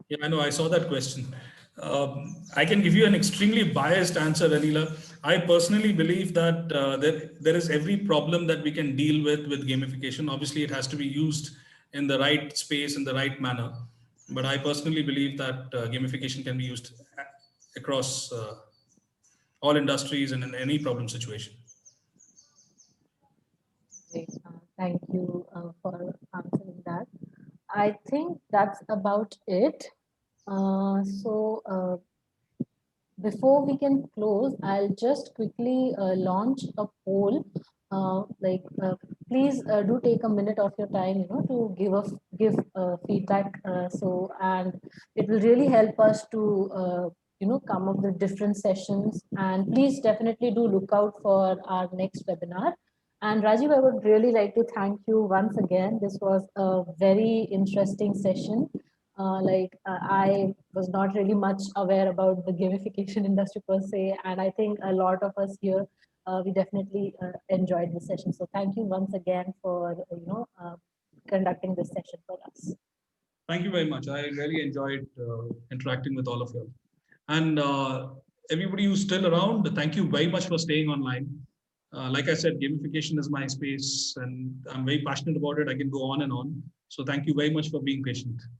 Yeah, I know. I saw that question. I can give you an extremely biased answer, Anila. I personally believe that there is every problem that we can deal with gamification. Obviously, it has to be used in the right space, in the right manner. But I personally believe that gamification can be used across all industries and in any problem situation. Great. Thank you for answering that. I think that's about it. Before we can close, I'll just quickly launch a poll. Please do take a minute of your time, to give feedback. And it will really help us to, come up with different sessions. And please definitely do look out for our next webinar. And Rajiv, I would really like to thank you once again. This was a very interesting session. I was not really much aware about the gamification industry per se, and I think a lot of us here we definitely enjoyed the session. So thank you once again for conducting this session for us. Thank you very much. I really enjoyed interacting with all of you. And everybody who's still around, thank you very much for staying online. Like I said, gamification is my space and I'm very passionate about it. I can go on and on. So thank you very much for being patient.